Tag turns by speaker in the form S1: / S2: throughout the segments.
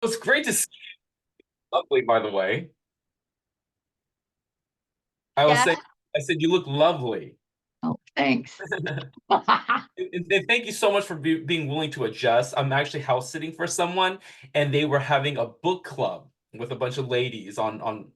S1: It was great to see you. Lovely, by the way. I was
S2: Yeah.
S1: saying, I said you look lovely.
S2: Oh, thanks.
S1: And thank you so much for being willing to adjust. I'm actually house sitting for someone, and they were having a book club with a bunch of ladies on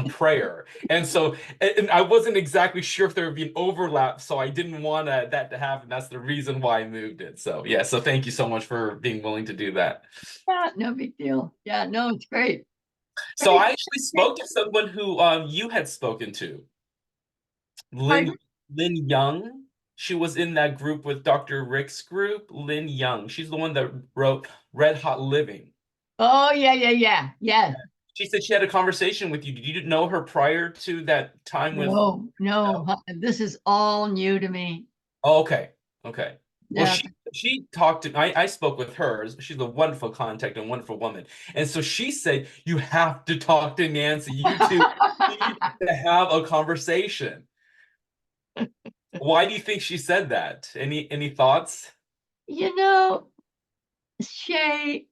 S1: prayer, and so and I wasn't exactly sure if there would be an overlap, so I didn't want that to happen. That's the reason why I moved it. So yeah, so thank you so much for being willing to do that.
S2: Yeah, no big deal. Yeah, no, it's great.
S1: So
S2: Great.
S1: I actually
S2: Great.
S1: spoke to someone who you had spoken to. Lynn
S2: Pardon?
S1: Lynn Young. She was in that group with Dr. Rick's group. Lynn Young. She's the one that wrote Red Hot Living.
S2: Oh, yeah, yeah, yeah. Yeah.
S1: She said she had a conversation with you. Did you know her prior to that time with?
S2: No, no.
S1: No?
S2: This is all new to me.
S1: Oh, okay. Okay. Well,
S2: Yeah.
S1: she talked to I spoke with her. She's a wonderful contact and wonderful woman. And so she said, you have to talk to Nancy. You two need to have a conversation. Why do you think she said that? Any thoughts?
S2: You know, Shay,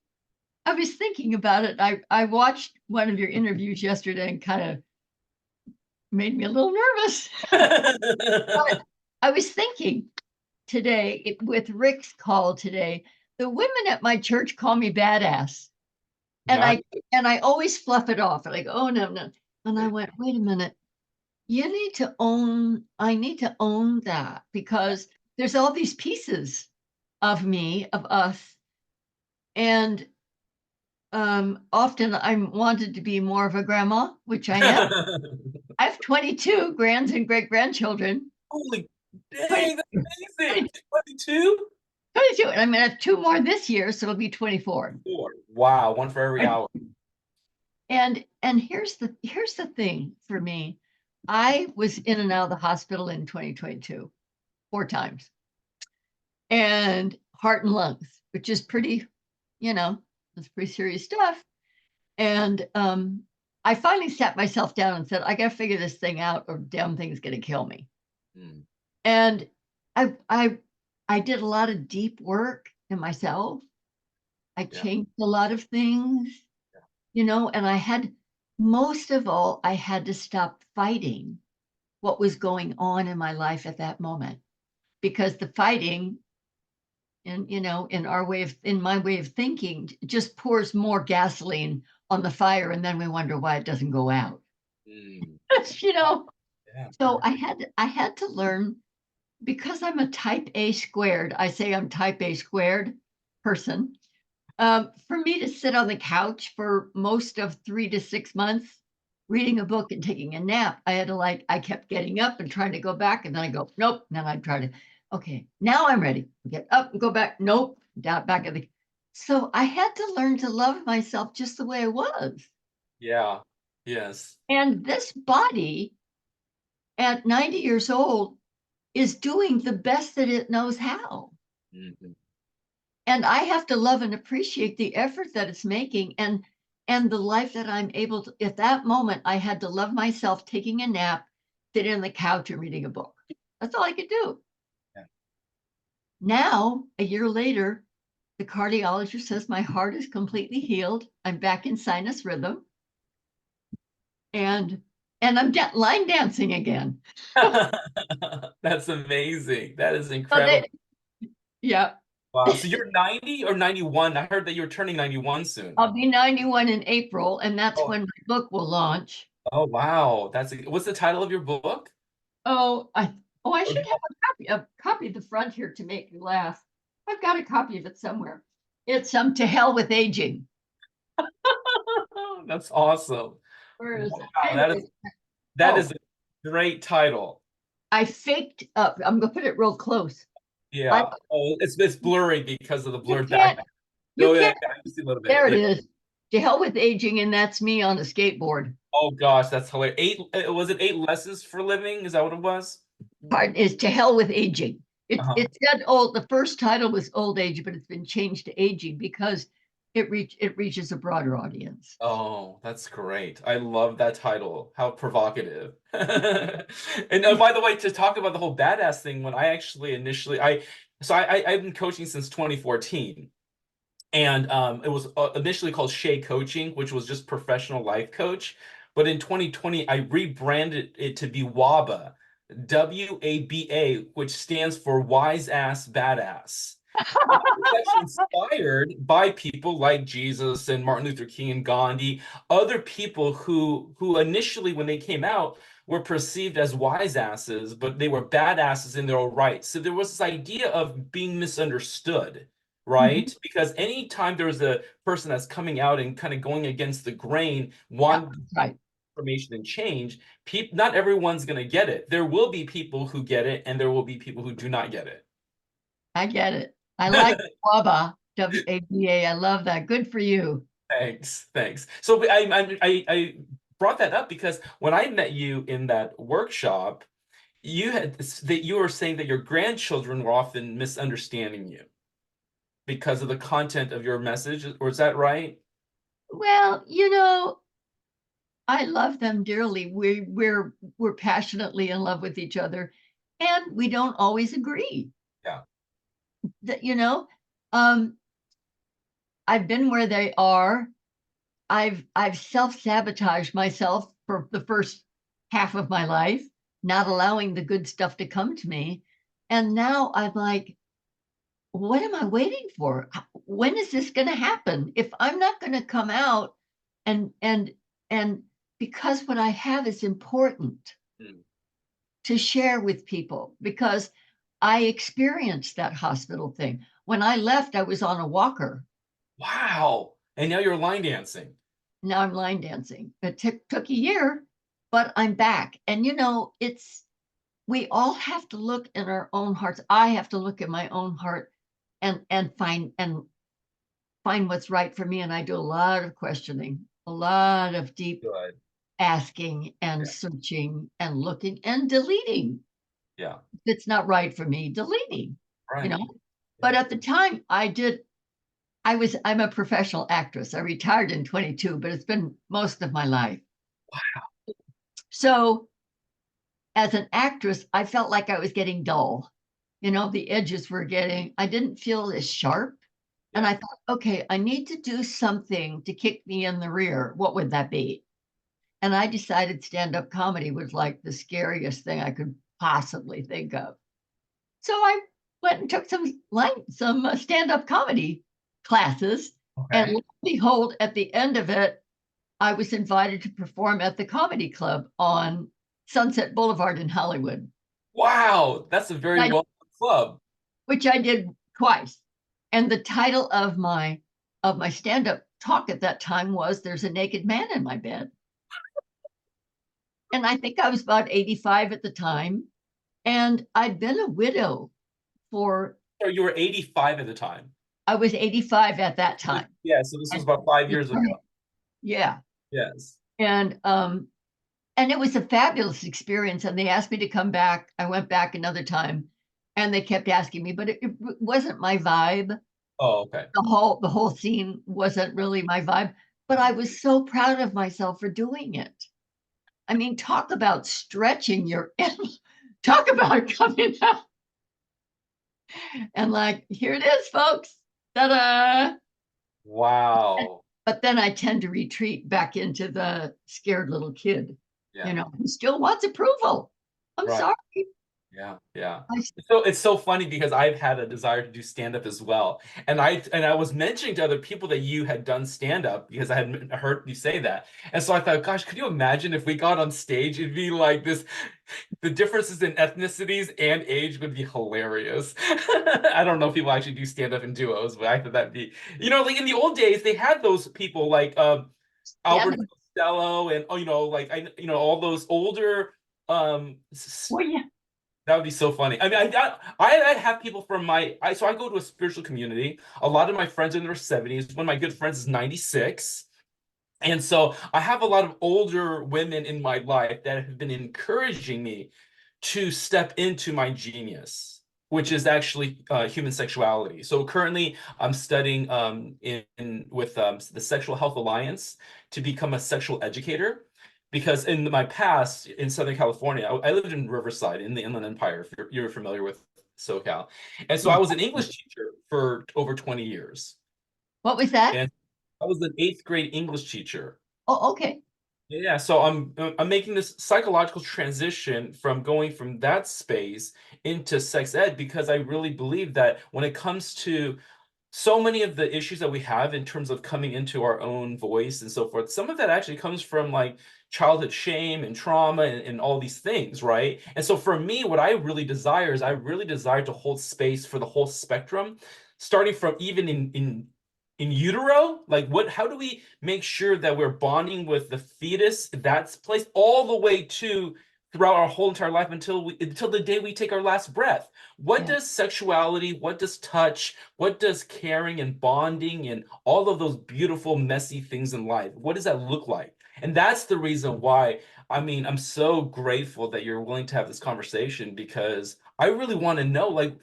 S2: I was thinking about it. I watched one of your interviews yesterday and kind of made me a little nervous. But I was thinking today with Rick's call today, the women at my church call me badass. And
S1: Not
S2: I and I always fluff it off. Like, oh no, no. And I went, wait a minute. I need to own that because there's all these pieces of me, of us. And often I'm wanted to be more of a grandma, which I am. I have 22 grands and great grandchildren.
S1: Holy
S2: 20,
S1: dang, that's amazing. 22?
S2: 22. And I'm going to have two more this year, so it'll be 24.
S1: Four. Wow, one for every
S2: Right.
S1: hour.
S2: And here's the thing for me. I was in and out of the hospital in 2022, four times, and heart and lungs, which is pretty, you know, it's pretty serious stuff. And I finally sat myself down and said, I got to figure this thing out, or damn thing's going to kill me.
S1: Hmm.
S2: And I I I did a lot of deep work in myself. I
S1: Yeah.
S2: changed a lot of things, and most of all, I had to stop fighting what was going on in my life at that moment because the fighting in my way of thinking just pours more gasoline on the fire and then we wonder why it doesn't go out.
S1: Hmm.
S2: you
S1: Wow.
S2: know
S1: Yeah.
S2: so I had to learn because I'm a type A squared. I say I'm type A squared person. For me to sit on the couch for most of 3 to 6 months, reading a book and taking a nap, I kept getting up and trying to go back, and then I go, nope. And then I try to, okay, now I'm ready. Get up and go back. Nope, down back at the. So I had to learn to love myself just the way I was.
S1: Yeah. Yes.
S2: And this body at 90 years old is doing the best that it knows how.
S1: Mhm.
S2: And I have to love and appreciate the effort that it's making and the life that I'm able to. At that moment, I had to love myself taking a nap, sitting on the couch and reading a book. That's all I could do.
S1: Yeah.
S2: Now, a year later, the cardiologist says my heart is completely healed. I'm back in sinus rhythm, and I'm line dancing again.
S1: That's amazing. That is
S2: So
S1: incredible.
S2: yeah,
S1: Wow. So you're 90 or 91? I heard that you're turning 91 soon.
S2: I'll be 91 in April, and that's
S1: Oh,
S2: when my book will launch.
S1: oh wow. What's the title of your book?
S2: Oh, I
S1: Or
S2: should
S1: do
S2: have a copy of the front here to make you laugh. I've got a copy of it somewhere. It's To Hell with Aging.
S1: That's awesome.
S2: Where is it?
S1: Wow,
S2: Anyway,
S1: that
S2: oh,
S1: is a great title.
S2: I faked up. I'm gonna put it real close. I
S1: Yeah. Oh, it's blurry because of the
S2: you
S1: blurred
S2: can't
S1: background.
S2: you
S1: Oh yeah,
S2: can't
S1: yeah, I can see a little bit.
S2: there it is. To Hell with Aging, and that's me on a skateboard.
S1: Oh gosh, that's hilarious. Was it 8 lessons for living? Is that what it was?
S2: Part is To Hell with Aging. It
S1: Uh-huh.
S2: it said old. The first title was Old Age, but it's been changed to Aging because it reaches a broader audience.
S1: Oh, that's great. I love that title. How provocative. And by the way, to talk about the whole badass thing, when I actually initially I've been coaching since 2014. And it was initially called Shay Coaching, which was just professional life coach. But in 2020, I rebranded it to be WABA, WABA, which stands for Wise Ass Badass. And I was actually inspired by people like Jesus and Martin Luther King and Gandhi, other people who initially, when they came out, were perceived as wise asses, but they were badasses in their own right. So there was this idea of being misunderstood,
S2: Mhm.
S1: right? Because anytime there was a person that's coming out and kind of going against the grain,
S2: Yeah,
S1: one
S2: that's right.
S1: information and change, people, not everyone's going to get it. There will be people who get it, and there will be people who do not get it.
S2: I get it. I like WABA, WABA. I love that. Good for you.
S1: Thanks, thanks. So I brought that up because when I met you in that workshop, you had that you were saying that your grandchildren were often misunderstanding you because of the content of your message, or is that right?
S2: Well, I love them dearly. We're passionately in love with each other, and we don't always agree.
S1: Yeah,
S2: That um, I've been where they are. I've self-sabotaged myself for the first half of my life, not allowing the good stuff to come to me. And now I'm like, what am I waiting for? When is this going to happen? If I'm not going to come out and because what I have is important
S1: mm.
S2: to share with people, because I experienced that hospital thing. When I left, I was on a walker.
S1: Wow. And now you're line dancing.
S2: Now I'm line dancing. It took a year, but I'm back. And it's we all have to look in our own hearts. I have to look at my own heart and find what's right for me. And I do a lot of questioning, a lot of deep
S1: Good.
S2: asking and
S1: Yeah.
S2: searching and looking and deleting.
S1: Yeah.
S2: If it's not right for me, deleting, you know.
S1: Right.
S2: But
S1: Yeah.
S2: at the time I'm a professional actress. I retired in 22, but it's been most of my life. So as an actress, I felt like I was getting dull. The edges were I didn't feel as sharp. And
S1: Yeah.
S2: I thought, okay, I need to do something to kick me in the rear. What would that be? And I decided stand-up comedy was like the scariest thing I could possibly think of. So I went and took some stand-up comedy classes. And lo
S1: Okay.
S2: and behold, at the end of it, I was invited to perform at the Comedy Club on Sunset Boulevard in Hollywood,
S1: Wow. That's a very
S2: I,
S1: well club.
S2: which I did twice. And the title of my stand-up talk at that time was "There's a Naked Man in My Bed." And I think I was about 85 at the time. And I'd been a widow for
S1: So you were 85 at the time.
S2: I was 85 at that time.
S1: Yeah, so this was
S2: And
S1: about 5 years ago.
S2: yeah.
S1: Yes.
S2: And it was a fabulous experience. And they asked me to come back. I went back another time and they kept asking me, but it wasn't my vibe.
S1: Oh, okay.
S2: The whole scene wasn't really my vibe, but I was so proud of myself for doing it. I mean, talk about stretching talk about coming out and like, here it is, folks. Ta-da!
S1: Wow.
S2: But then I tend to retreat back into the scared little kid,
S1: Yeah.
S2: who still wants approval. I'm
S1: Right.
S2: sorry.
S1: Yeah, yeah.
S2: I,
S1: It's so funny because I've had a desire to do stand up as well. And I was mentioning to other people that you had done stand up because I had heard you say that. And so I thought, gosh, could you imagine if we got on stage, it'd be like this, the differences in ethnicities and age would be hilarious. I don't know if people actually do stand up in duos, but I thought that'd be, like in the old days, they had those people like
S2: yeah,
S1: Albert Costello and like all those older
S2: well, yeah.
S1: that would be so funny. I mean, I have people from so I go to a spiritual community. A lot of my friends are in their 70s. One of my good friends is 96. And so I have a lot of older women in my life that have been encouraging me to step into my genius, which is actually human sexuality. So currently I'm studying with the Sexual Health Alliance to become a sexual educator. Because in my past in Southern California, I lived in Riverside in the Inland Empire, if you're familiar with SoCal. And so I was an English teacher for over 20 years.
S2: What was that?
S1: And I was an eighth grade English teacher.
S2: Oh, okay.
S1: Yeah, so I'm making this psychological transition from going from that space into sex ed because I really believe that when it comes to so many of the issues that we have in terms of coming into our own voice and so forth, some of that actually comes from like childhood shame and trauma and all these things, right? And so for me, what I really desire is I really desire to hold space for the whole spectrum, starting from even in utero, like what, how do we make sure that we're bonding with the fetus that's placed all the way to throughout our whole entire life until the day we take our last breath? What
S2: Yeah.
S1: does sexuality, what does touch, what does caring and bonding and all of those beautiful, messy things in life, what does that look like? And that's the reason why, I mean, I'm so grateful that you're willing to have this conversation because I really want to know, like,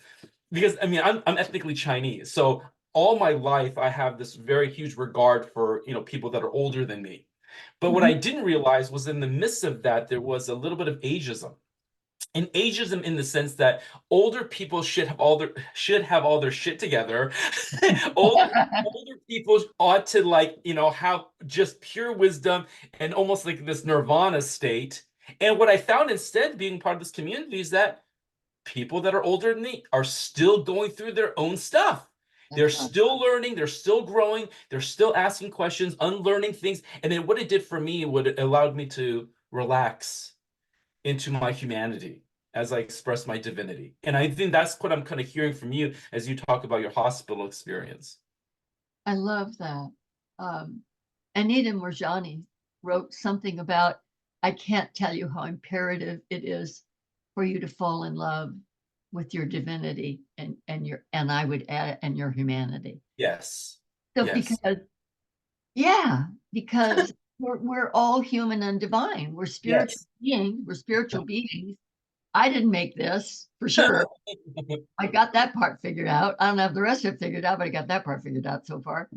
S1: because I mean, I'm ethnically Chinese, so all my life I have this very huge regard for, people that are older than me. But what
S2: Mhm.
S1: I didn't realize was in the midst of that, there was a little bit of ageism, and ageism in the sense that older people should have all their shit together. older people ought to, like, have just pure wisdom and almost like this nirvana state. And what I found instead being part of this community is that people that are older than me are still going through their own stuff. They're
S2: That's right.
S1: still learning, they're still growing, they're still asking questions, unlearning things. And then what it did for me, what it allowed me to relax into my humanity as I express my divinity. And I think that's what I'm kind of hearing from you as you talk about your hospital experience.
S2: I love that. Um, Anita Morjani wrote something about, I can't tell you how imperative it is for you to fall in love with your divinity and I would add, and your humanity.
S1: Yes.
S2: So
S1: Yes.
S2: because, yeah, because we're all human and divine. We're spiritual
S1: Yes.
S2: beings. We're spiritual beings. I didn't make this for sure. I got that part figured out. I don't have the rest of it figured out, but I got that part figured out so far.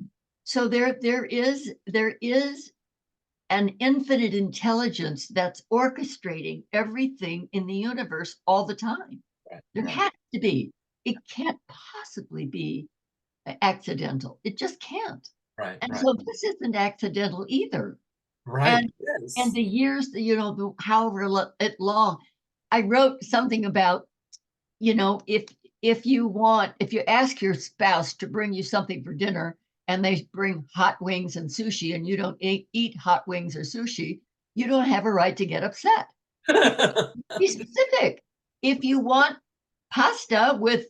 S2: So there is an infinite intelligence that's orchestrating everything in the universe all the time.
S1: Right,
S2: There
S1: right,
S2: has to be. It can't possibly be accidental. It just can't.
S1: right,
S2: And
S1: right,
S2: so this isn't accidental either.
S1: right.
S2: And
S1: Yes.
S2: the years, however it long, I wrote something about, if you ask your spouse to bring you something for dinner and they bring hot wings and sushi and you don't eat hot wings or sushi, you don't have a right to get upset. Be specific. If you want pasta with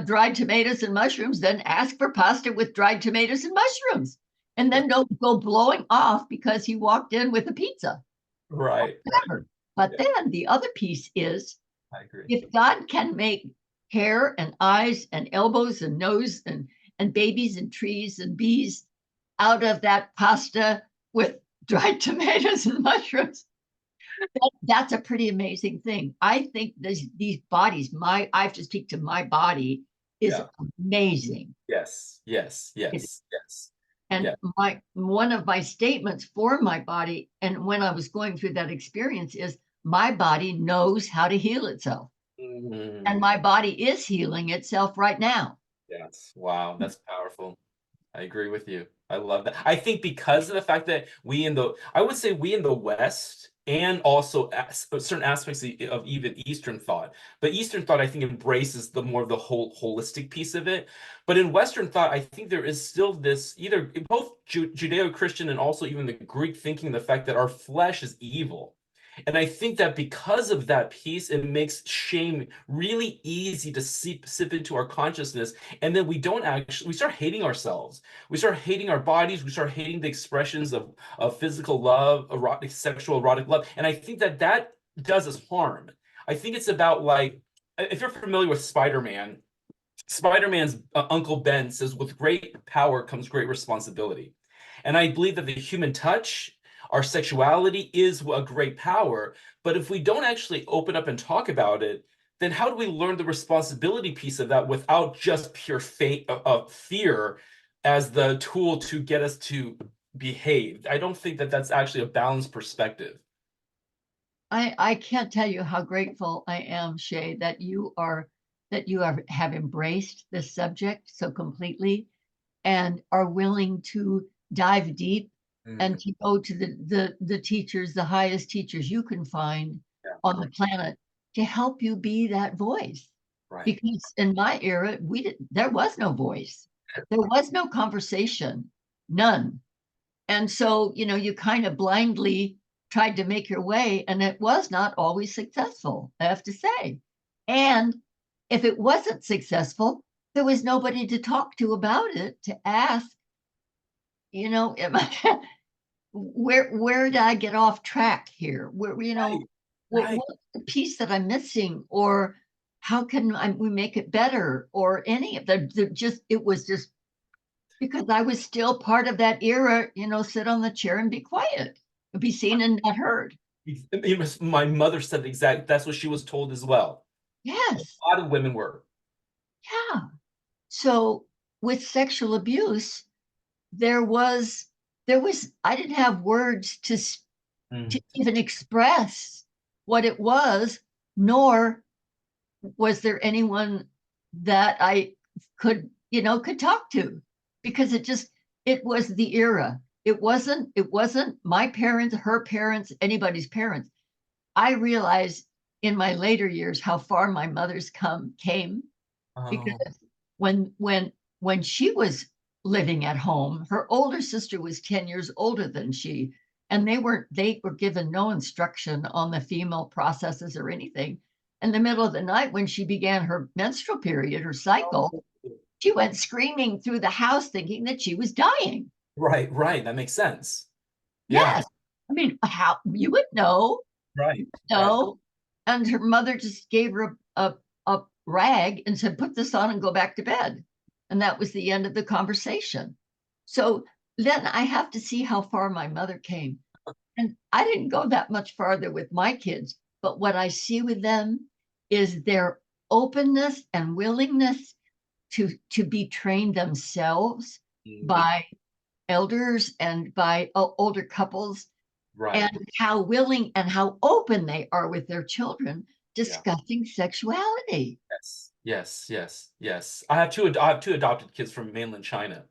S2: dried tomatoes and mushrooms, then ask for pasta with dried tomatoes and mushrooms, and then don't go blowing off because he walked in with a pizza or
S1: Right, right.
S2: whatever. But
S1: Yeah,
S2: then the other piece is,
S1: I agree.
S2: if God can make hair and eyes and elbows and nose and babies and trees and bees out of that pasta with dried tomatoes and mushrooms, that's a pretty amazing thing. I think these bodies, I have to speak to my body, is
S1: Yeah.
S2: amazing.
S1: Yes. Yes.
S2: It,
S1: Yes. Yes.
S2: and
S1: Yeah.
S2: my one of my statements for my body, and when I was going through that experience, is my body knows how to heal itself. And
S1: Mm,
S2: my body is healing itself right now.
S1: yes. Wow. That's powerful. I agree with you. I love that. I think because of the fact that I would say we in the West, and also certain aspects of even Eastern thought, but Eastern thought I think embraces the more of the whole holistic piece of it. But in Western thought, I think there is still this either both Judeo-Christian and also even the Greek thinking the fact that our flesh is evil. And I think that because of that piece, it makes shame really easy to sip into our consciousness. And then we start hating ourselves. We start hating our bodies. We start hating the expressions of physical love, erotic love. And I think that that does us harm. I think it's about, like, if you're familiar with Spider-Man, Spider-Man's Uncle Ben says, with great power comes great responsibility. And I believe that the human touch, our sexuality is a great power. But if we don't actually open up and talk about it, then how do we learn the responsibility piece of that without just pure fear as the tool to get us to behave? I don't think that that's actually a balanced perspective.
S2: I can't tell you how grateful I am, Shay, that you have embraced this subject so completely. and are willing to dive deep and
S1: Mm,
S2: to go to the teachers, the highest teachers you can find
S1: yeah,
S2: on the planet to help you be that voice.
S1: right.
S2: Because in my era, there was no voice. There was no conversation, none. And so, you kind of blindly tried to make your way, and it was not always successful, I have to say. And if it wasn't successful, there was nobody to talk to about it, to ask, am I, where did I get off track here?
S1: Right, right.
S2: What's the piece that I'm missing, or how can we make it better, or any of the just it was just because I was still part of that era, sit on the chair and be quiet, be seen and not heard.
S1: My mother said that's what she was told as well. A
S2: Yes,
S1: lot of women were.
S2: yeah. So with sexual abuse, there was I didn't have words to
S1: Mm,
S2: even express what it was, nor was there anyone that I could talk to, because it was the era. It wasn't my parents, her parents, anybody's parents. I realized in my later years how far my mother's came,
S1: oh,
S2: because when she was living at home, her older sister was 10 years older than she, and they were given no instruction on the female processes or anything. In the middle of the night, when she began her menstrual period, her cycle,
S1: oh.
S2: she went screaming through the house thinking that she was dying.
S1: Right, right. That makes sense. Yeah,
S2: Yes. I mean, how you would know.
S1: right, right.
S2: No. And her mother just gave her a rag and said, put this on and go back to bed. And that was the end of the conversation. So then I have to see how far my mother came. And I didn't go that much farther with my kids, but what I see with them is their openness and willingness to be trained themselves
S1: Mm,
S2: by elders and by older couples,
S1: right.
S2: and how willing and how open they are with their children
S1: Yeah.
S2: discussing sexuality.
S1: Yes. Yes. Yes. Yes. I have two adopted kids from mainland China.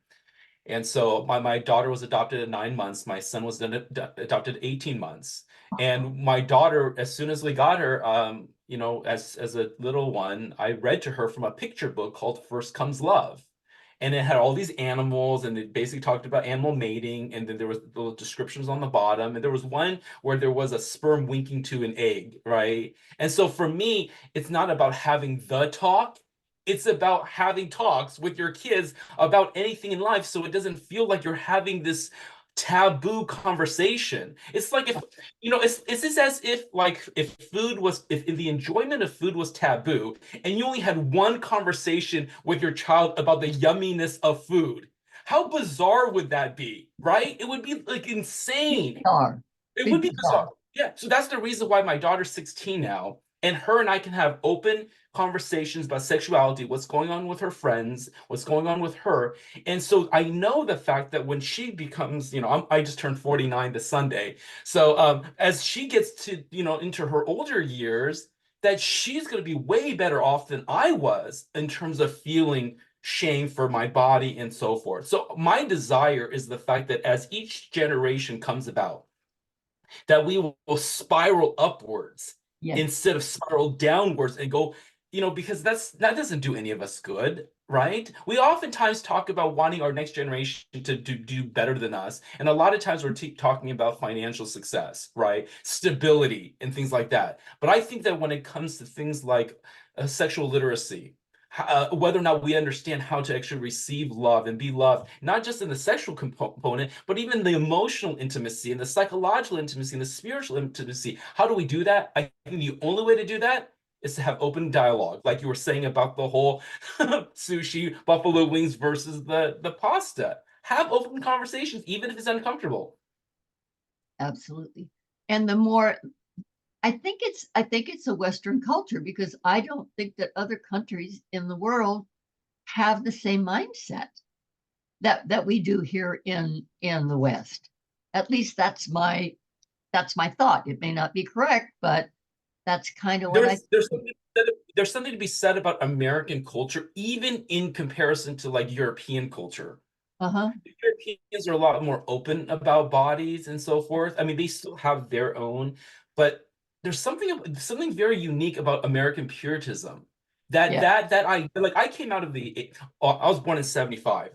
S1: And so my daughter was adopted at 9 months. My son was then adopted at 18 months. And my daughter, as soon as we got her, as a little one, I read to her from a picture book called First Comes Love. And it had all these animals, and it basically talked about animal mating, and then there was little descriptions on the bottom. And there was one where there was a sperm winking to an egg, right? And so for me, it's not about having the talk. It's about having talks with your kids about anything in life so it doesn't feel like you're having this taboo conversation. It's like it's just as if like if the enjoyment of food was taboo and you only had one conversation with your child about the yumminess of food. How bizarre would that be, right? It would be like insane.
S2: Bizarre.
S1: It
S2: Be
S1: would be bizarre.
S2: bizarre.
S1: Yeah. So that's the reason why my daughter's 16 now, and her and I can have open conversations about sexuality, what's going on with her friends, what's going on with her. And so I know the fact that when she becomes, I just turned 49 this Sunday. So as she gets to, into her older years, that she's going to be way better off than I was in terms of feeling shame for my body and so forth. So my desire is the fact that as each generation comes about, that we will spiral upwards
S2: Yes.
S1: instead of spiral downwards and go, because that doesn't do any of us good, right? We oftentimes talk about wanting our next generation to do better than us. And a lot of times we're talking about financial success, right? Stability and things like that. But I think that when it comes to things like sexual literacy, whether or not we understand how to actually receive love and be loved, not just in the sexual component, but even the emotional intimacy and the psychological intimacy and the spiritual intimacy. How do we do that? I think the only way to do that is to have open dialogue, like you were saying about the whole sushi, buffalo wings versus the pasta. Have open conversations, even if it's uncomfortable.
S2: Absolutely. And the more I think it's a Western culture, because I don't think that other countries in the world have the same mindset that we do here in the West. At least that's my thought. It may not be correct, but that's kind of what I
S1: There's something to be said about American culture, even in comparison to like European culture.
S2: Uh-huh.
S1: The Europeans are a lot more open about bodies and so forth. I mean, they still have their own, but there's something very unique about American Puritanism. That
S2: Yeah.
S1: that that I like. I came out of I was born in 75.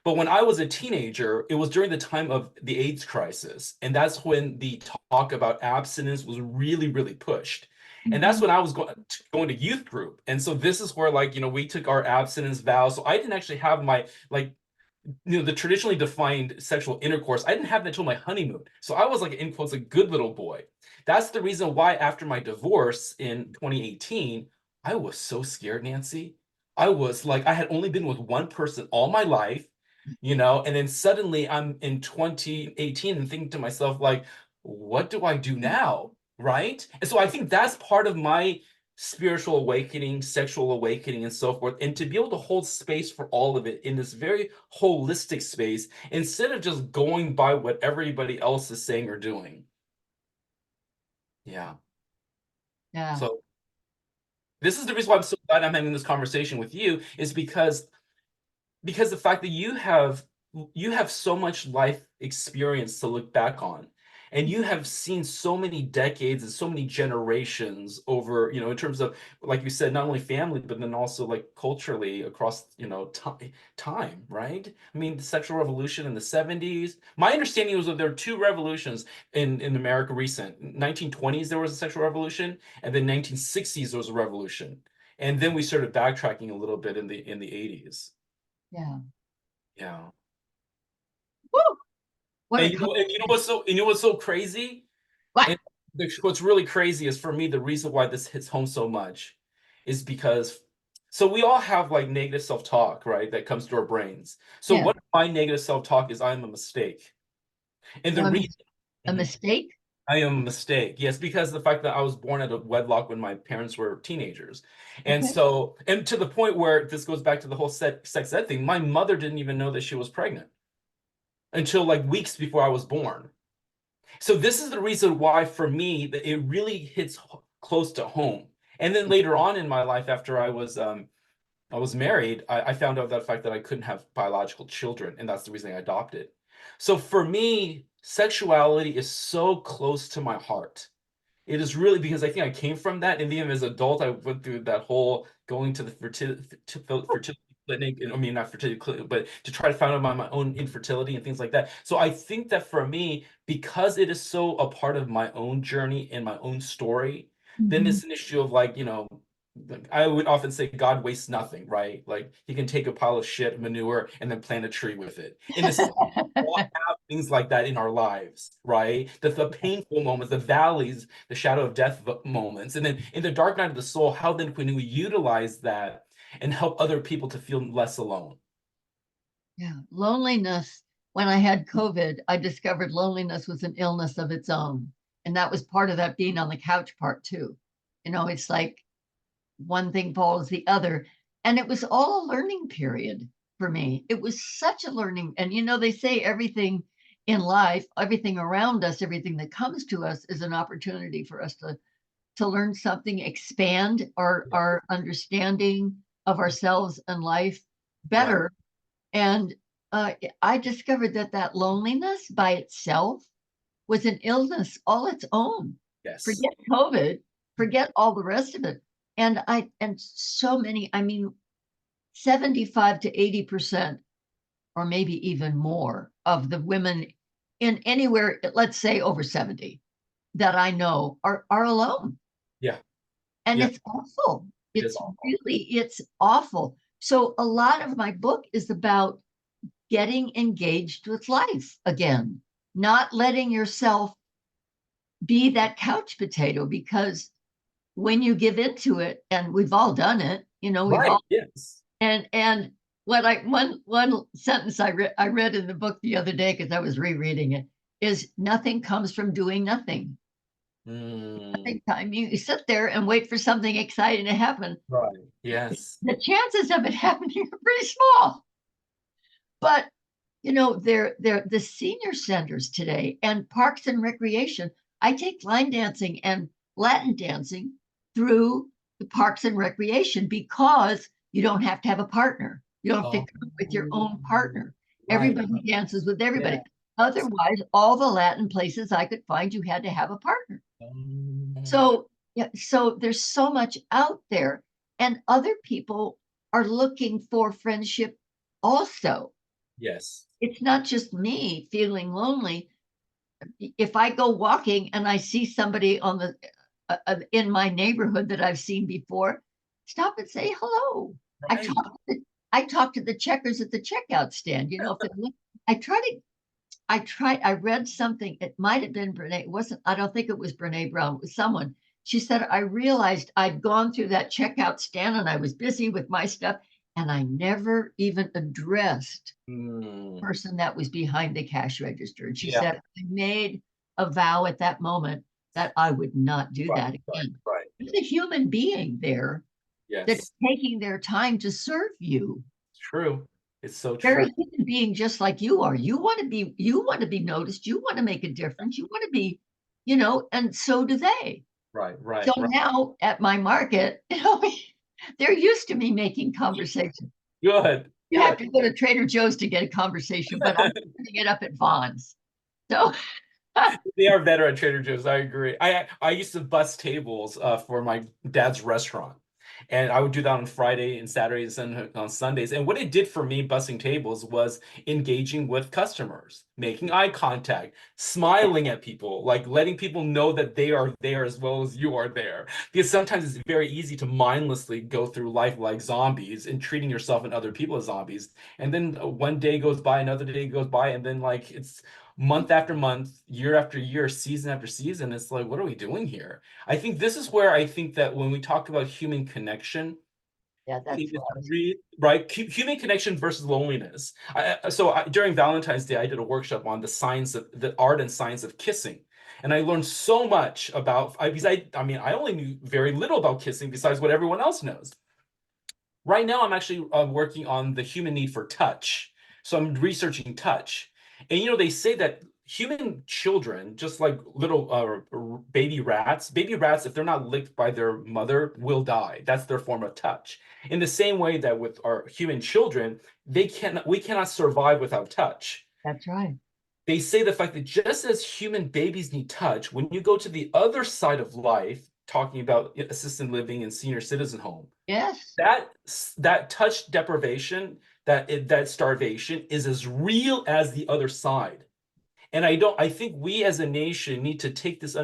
S1: But when I was a teenager, it was during the time of the AIDS crisis. And that's when the talk about abstinence was really, really pushed. And that's
S2: Mhm.
S1: when I was going to youth group. And so this is where, like, we took our abstinence vows. So I didn't actually have my, like, the traditionally defined sexual intercourse. I didn't have that until my honeymoon. So I was, like, in quotes, a good little boy. That's the reason why after my divorce in 2018, I was so scared, Nancy. I was like, I had only been with one person all my life, and then suddenly I'm in 2018 and thinking to myself, like, what do I do now? Right? And so I think that's part of my spiritual awakening, sexual awakening, and so forth. And to be able to hold space for all of it in this very holistic space instead of just going by what everybody else is saying or doing. Yeah.
S2: Yeah.
S1: So this is the reason why I'm so glad I'm having this conversation with you, is because the fact that you have so much life experience to look back on, and you have seen so many decades and so many generations over, in terms of, like you said, not only family but then also, like, culturally across, time, right? I mean, the sexual revolution in the 70s. My understanding was that there were two revolutions in America recent. 1920s there was a sexual revolution, and then 1960s there was a revolution, and then we started backtracking a little bit in the 80s.
S2: Yeah.
S1: Yeah.
S2: Woo! What a
S1: And you know what's so crazy?
S2: what?
S1: And what's really crazy is, for me, the reason why this hits home so much is because, so we all have, like, negative self-talk, right? That comes to our brains. So
S2: Yeah.
S1: one of my negative self-talk is I'm a mistake. And the
S2: Well,
S1: reason
S2: a
S1: Mhm.
S2: mistake?
S1: I am a mistake, yes, because of the fact that I was born out of wedlock when my parents were teenagers. And
S2: Okay.
S1: so, and to the point where this goes back to the whole sex ed thing, my mother didn't even know that she was pregnant until, like, weeks before I was born. So this is the reason why, for me, that it really hits close to home. And then later on in my life, after I was married, I found out that the fact that I couldn't have biological children, and that's the reason I adopted. So for me, sexuality is so close to my heart. It is really because I think I came from that, and even as an adult, I went through that whole going to the fertility clinic, and I mean, not fertility clinic, but to try to find out my own infertility and things like that. So I think that for me, because it is so a part of my own journey and my own story, then
S2: Mhm.
S1: it's an issue of, like, like, I would often say God wastes nothing, right? Like, he can take a pile of shit, manure, and then plant a tree with it. In the same way, we all have things like that in our lives, right? The painful moments, the valleys, the shadow of death moments. And then in the dark night of the soul, how then can we utilize that and help other people to feel less alone?
S2: Yeah. Loneliness. When I had COVID, I discovered loneliness was an illness of its own. And that was part of that being on the couch part too. It's like one thing follows the other. And it was all a learning period for me. It was such a learning. And they say everything in life, everything around us, everything that comes to us is an opportunity for us to learn something, expand
S1: Yeah.
S2: our understanding of ourselves and life
S1: Right.
S2: better. And I discovered that loneliness by itself was an illness all its own.
S1: Yes.
S2: Forget COVID, forget all the rest of it. And so many, I mean, 75 to 80%, or maybe even more, of the women in anywhere, let's say over 70, that I know are alone.
S1: Yeah.
S2: And
S1: Yeah.
S2: it's awful.
S1: It is
S2: It's
S1: awful.
S2: really, it's awful. So a lot of my book is about getting engaged with life again, not letting yourself be that couch potato, because when you give into it, and we've all done it, we've
S1: Right.
S2: all,
S1: Yes.
S2: and what one sentence I read in the book the other day, because I was rereading it, is nothing comes from doing nothing.
S1: Mm,
S2: Nothing time you sit there and wait for something exciting to happen,
S1: right. Yes.
S2: the chances of it happening are pretty small. But they're the senior centers today and parks and recreation. I take line dancing and Latin dancing through the parks and recreation, because you don't have to have a partner. You don't have to
S1: Oh,
S2: come with your own partner.
S1: Right.
S2: Everybody dances with
S1: Yeah.
S2: everybody. Otherwise, all the Latin places I could find, you had to have a partner.
S1: Um,
S2: So, yeah, so there's so much out there, and other people are looking for friendship also.
S1: yes.
S2: It's not just me feeling lonely. If I go walking and I see somebody on the in my neighborhood that I've seen before, stop and say hello. I
S1: Right.
S2: talk I talk to the checkers at the checkout stand. You know, if it, I try to I read something, it might have been Brene, it wasn't, I don't think it was Brene Brown, it was someone. She said, I realized I'd gone through that checkout stand and I was busy with my stuff, and I never even addressed the
S1: Mm,
S2: person that was behind the cash register. And she
S1: yeah.
S2: said, I made a vow at that moment that I would not do
S1: Right.
S2: that
S1: Right.
S2: again.
S1: Right.
S2: There's a human being there that's
S1: Yes.
S2: taking their time to serve you.
S1: True. It's so
S2: They're
S1: true.
S2: a human being just like you are. You want to be noticed. You want to make a difference. You want to be, and so do they.
S1: Right.
S2: So
S1: Right. Right.
S2: now at my market, they're used to me making conversation.
S1: Good.
S2: You have
S1: Good.
S2: to go to Trader Joe's to get a conversation, but I'm putting it up at Vaughn's. So
S1: They are better at Trader Joe's. I agree. I used to bus tables for my dad's restaurant, and I would do that on Friday and Saturdays and on Sundays. And what it did for me, bussing tables, was engaging with customers, making eye contact, smiling at people, like letting people know that they are there as well as you are there. Because sometimes it's very easy to mindlessly go through life like zombies and treating yourself and other people as zombies. And then one day goes by, another day goes by, and then like it's month after month, year after year, season after season. It's like, what are we doing here? I think this is where I think that when we talk about human connection,
S2: yeah,
S1: it
S2: that's
S1: is
S2: what I was.
S1: right. Human connection versus loneliness. During Valentine's Day, I did a workshop on the art and science of kissing. And I learned so much about because I mean I only knew very little about kissing besides what everyone else knows. Right now, I'm actually working on the human need for touch. So I'm researching touch. And they say that human children, just like little baby rats, if they're not licked by their mother, will die. That's their form of touch. In the same way that with our human children, we cannot survive without touch.
S2: That's right.
S1: They say the fact that just as human babies need touch, when you go to the other side of life, talking about assisted living and senior citizen home,
S2: Yes.
S1: that that touch deprivation, that starvation is as real as the other side. And I think we as a nation need to take this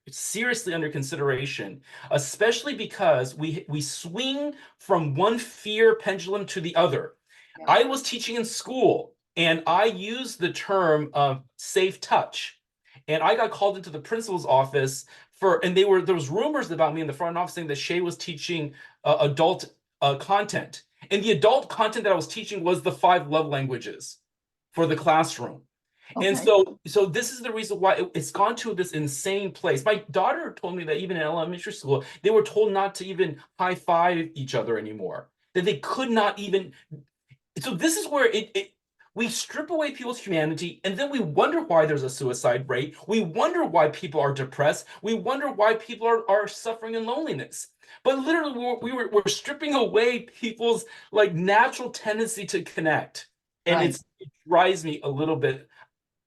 S1: seriously under consideration, especially because we swing from one fear pendulum to the other.
S2: Yeah.
S1: I was teaching in school and I used the term safe touch. And I got called into the principal's office and there was rumors about me in the front office saying that Shay was teaching adult content. And the adult content that I was teaching was the 5 love languages for the classroom. And
S2: Okay.
S1: so this is the reason why it's gone to this insane place. My daughter told me that even in elementary school, they were told not to even high five each other anymore, that they could not even. So this is where we strip away people's humanity, and then we wonder why there's a suicide rate. We wonder why people are depressed. We wonder why people are suffering in loneliness. But literally, we're stripping away people's like natural tendency to connect, and
S2: Right.
S1: it drives me a little bit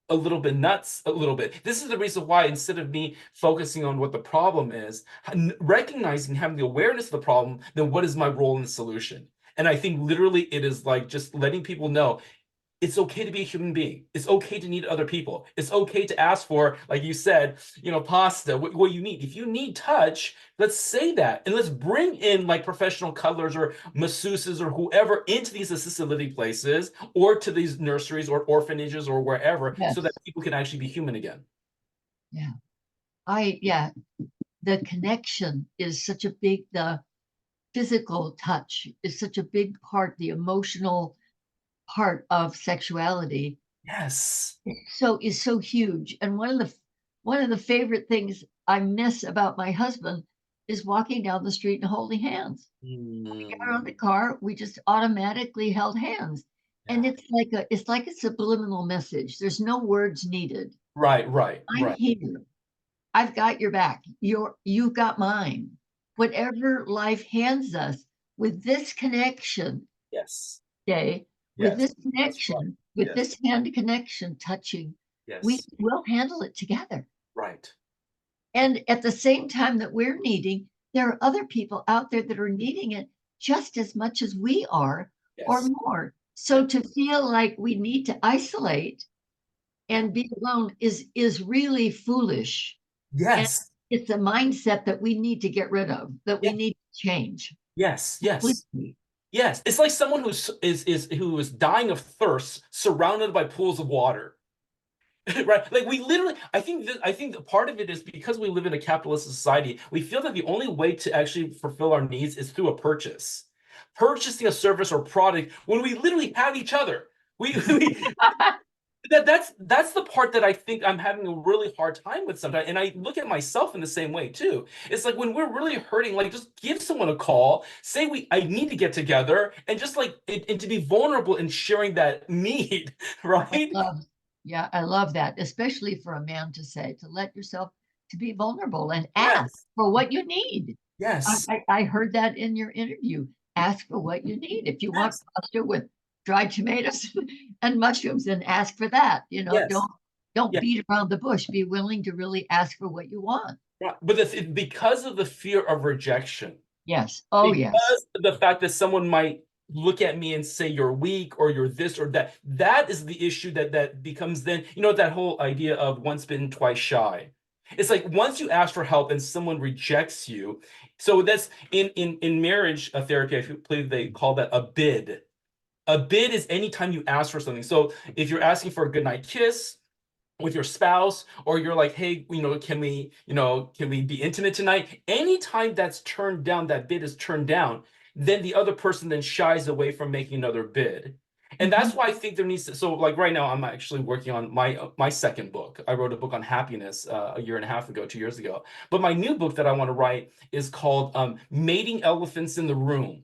S1: nuts, a little bit. This is the reason why instead of me focusing on what the problem is, recognizing, having the awareness of the problem, then what is my role in the solution? And I think literally it is like just letting people know it's okay to be a human being. It's okay to need other people. It's okay to ask for, like you said, pasta, what you need. If you need touch, let's say that. And let's bring in like professional cuddlers or masseuses or whoever into these assisted living places or to these nurseries or orphanages or wherever so that
S2: Yes.
S1: people can actually be human again.
S2: Yeah. Yeah, the connection is such a the physical touch is such a big part, the emotional part of sexuality
S1: Yes.
S2: is so huge. And one of the favorite things I miss about my husband is walking down the street and holding hands. We got out of
S1: Mm,
S2: the car, we just automatically held hands. And
S1: yeah.
S2: it's like a subliminal message. There's no words needed.
S1: Right, right,
S2: I'm
S1: right.
S2: here. I've got your back. You've got mine. Whatever life hands us with this connection,
S1: Yes.
S2: Day, with
S1: Yes.
S2: this
S1: That's right.
S2: connection, with
S1: Yes.
S2: this hand connection, touching, we
S1: Yes.
S2: will handle it together.
S1: Right.
S2: And at the same time that we're needing, there are other people out there that are needing it just as much as we are or
S1: Yes.
S2: more.
S1: Yeah.
S2: So to feel like we need to isolate
S1: Yeah.
S2: and be alone is really foolish. And
S1: Yes.
S2: it's a mindset that we need to get rid of, that we
S1: Yeah.
S2: need to change
S1: Yes. Yes.
S2: completely.
S1: Yes. It's like someone who is dying of thirst, surrounded by pools of water. Right? Like we literally, I think that part of it is because we live in a capitalist society, we feel that the only way to actually fulfill our needs is through a purchase. Purchasing a service or product when we literally have each other. We that's the part that I think I'm having a really hard time with sometimes. And I look at myself in the same way too. It's like when we're really hurting, like just give someone a call, say I need to get together, and just like and to be vulnerable in sharing that need,
S2: I
S1: right?
S2: love, yeah, I love that, especially for a man to say, to let yourself to be vulnerable and ask
S1: Yes.
S2: for what you need.
S1: Yes.
S2: I heard that in your interview. Ask for what you need. If you want
S1: Yes.
S2: pasta with dried tomatoes and mushrooms, then ask for that. You know,
S1: Yes.
S2: don't
S1: Yeah.
S2: beat around the bush. Be willing to really ask for what you want.
S1: Right. But because of the fear of rejection,
S2: Yes. Oh, yes.
S1: because of the fact that someone might look at me and say you're weak or you're this or that, that is the issue that becomes then, that whole idea of once bitten, twice shy. It's like once you ask for help and someone rejects you. So that's in marriage therapy, I believe they call that a bid. A bid is anytime you ask for something. So if you're asking for a goodnight kiss with your spouse, or you're like, hey, can we be intimate tonight? Anytime that's turned down, that bid is turned down, then the other person then shies away from making another bid. And
S2: Mhm.
S1: that's why I think there needs to, so like right now I'm actually working on my second book. I wrote a book on happiness a year and a half ago, 2 years ago. But my new book that I want to write is called Mating Elephants in the Room.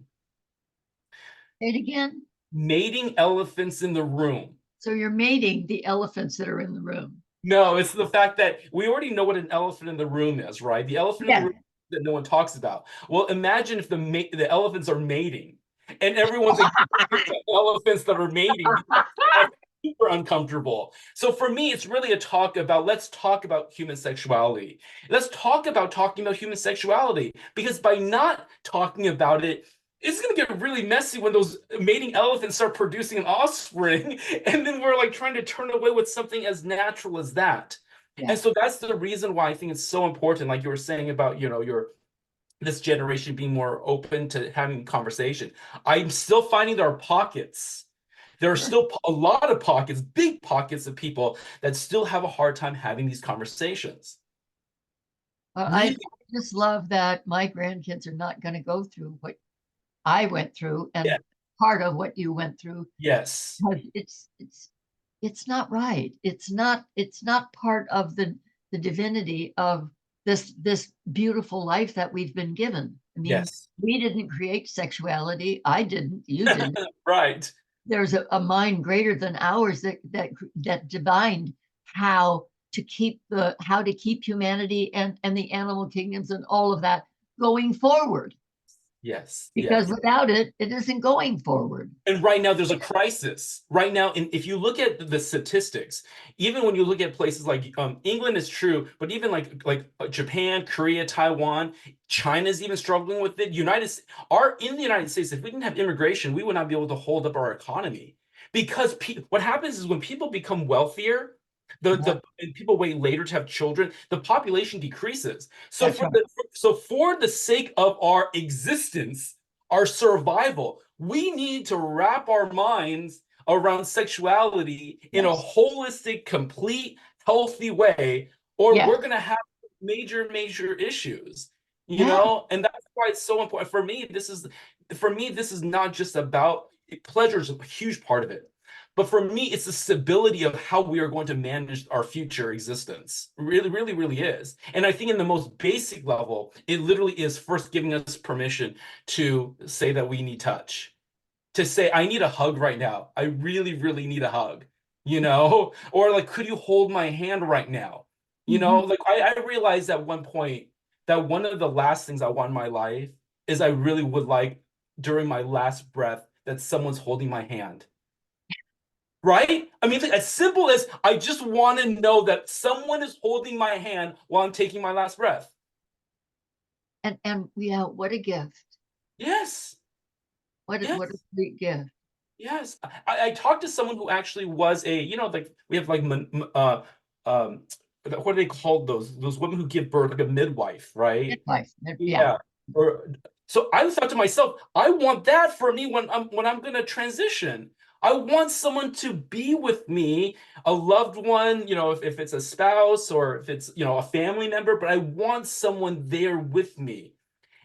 S2: Say it again.
S1: Mating Elephants in the Room.
S2: So you're mating the elephants that are in the room.
S1: No, it's the fact that we already know what an elephant in the room is, right? The elephant in the
S2: Yeah.
S1: room that no one talks about. Well, imagine if the elephants are mating, and everyone's like elephants that are mating. That's super uncomfortable. So for me, it's really a talk about let's talk about human sexuality. Let's talk about talking about human sexuality because by not talking about it, it's going to get really messy when those mating elephants start producing an offspring, and then we're like trying to turn away with something as natural as that.
S2: Yeah.
S1: And so that's the reason why I think it's so important, like you were saying about, your this generation being more open to having conversation. I'm still finding there are pockets. There are
S2: Sure.
S1: still a lot of pockets, big pockets of people that still have a hard time having these conversations.
S2: I
S1: Really?
S2: just love that my grandkids are not going to go through what I went through
S1: Yeah.
S2: and part of what you went through.
S1: Yes.
S2: Because it's not right. It's not part of the divinity of this beautiful life that we've been given. I mean,
S1: Yes.
S2: we didn't create sexuality. I didn't. You didn't.
S1: Right.
S2: There's a mind greater than ours that divined how to keep humanity and the animal kingdoms and all of that going forward.
S1: Yes.
S2: Because
S1: Yes.
S2: without it, it isn't going forward.
S1: And right now, there's a crisis. Right now, and if you look at the statistics, even when you look at places like England is true, but even like Japan, Korea, Taiwan, China's even struggling with it. In the United States, if we didn't have immigration, we would not be able to hold up our economy because what happens is when people become wealthier.
S2: Yeah,
S1: And people wait later to have children, the population decreases.
S2: that's right.
S1: So for the sake of our existence, our survival, we need to wrap our minds around sexuality in a
S2: Yes.
S1: holistic, complete, healthy way, or
S2: Yes.
S1: we're going to have major, major issues,
S2: Yeah.
S1: and that's why it's so important. For me, this is not just about pleasure is a huge part of it. But for me, it's the stability of how we are going to manage our future existence. Really, really, really is. And I think in the most basic level, it literally is first giving us permission to say that we need touch, to say, I need a hug right now. I really, really need a hug, Or like, could you hold my hand right now?
S2: Mhm.
S1: Like I realized at one point that one of the last things I want in my life is I really would like during my last breath that someone's holding my hand. right? I mean, as simple as I just want to know that someone is holding my hand while I'm taking my last breath.
S2: And yeah, what a gift.
S1: Yes,
S2: What a
S1: yes.
S2: great gift.
S1: Yes, I talked to someone who actually was a, like we have like um what are they called, those women who give birth, like a midwife, right?
S2: Advice. Yeah.
S1: Yeah. Or so I thought to myself, I want that for me when I'm gonna transition. I want someone to be with me, a loved one, if it's a spouse or if it's, a family member, but I want someone there with me.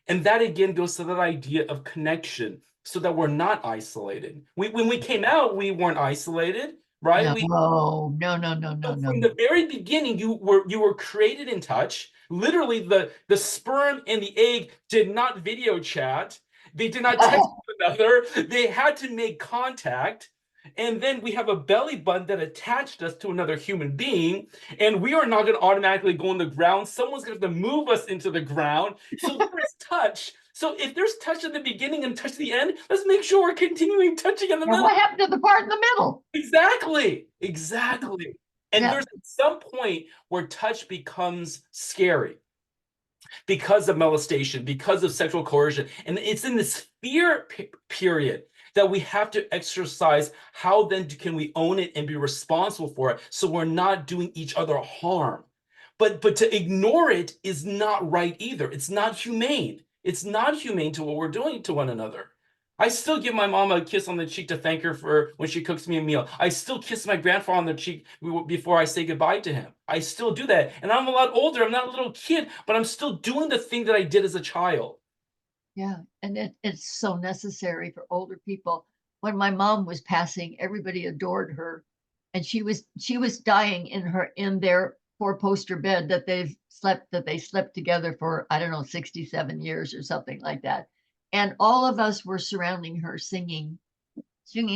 S1: And that again goes to that idea of connection so that we're not isolated. When we came out, we weren't isolated, right?
S2: No, no, no, no, no, no.
S1: From the very beginning, you were created in touch. Literally, the sperm and the egg did not video chat. They did not text one another. They had to make contact. And then we have a belly button that attached us to another human being. And we are not going to automatically go on the ground. Someone's going to have to move us into the ground. So there's touch. So if there's touch at the beginning and touch at the end, let's make sure we're continuing touching in the
S2: And
S1: middle.
S2: what happened to the part in the middle?
S1: Exactly. Exactly. And
S2: Yeah.
S1: there's at some point where touch becomes scary because of molestation, because of sexual coercion. And it's in this fear period that we have to exercise how then can we own it and be responsible for it so we're not doing each other harm. But to ignore it is not right either. It's not humane. It's not humane to what we're doing to one another. I still give my mom a kiss on the cheek to thank her for when she cooks me a meal. I still kiss my grandfather on the cheek before I say goodbye to him. I still do that. And I'm a lot older. I'm not a little kid, but I'm still doing the thing that I did as a child.
S2: Yeah. And it's so necessary for older people. When my mom was passing, everybody adored her. And she was dying in their four-poster bed that they slept together for, I don't know, 67 years or something like that. And all of us were surrounding her singing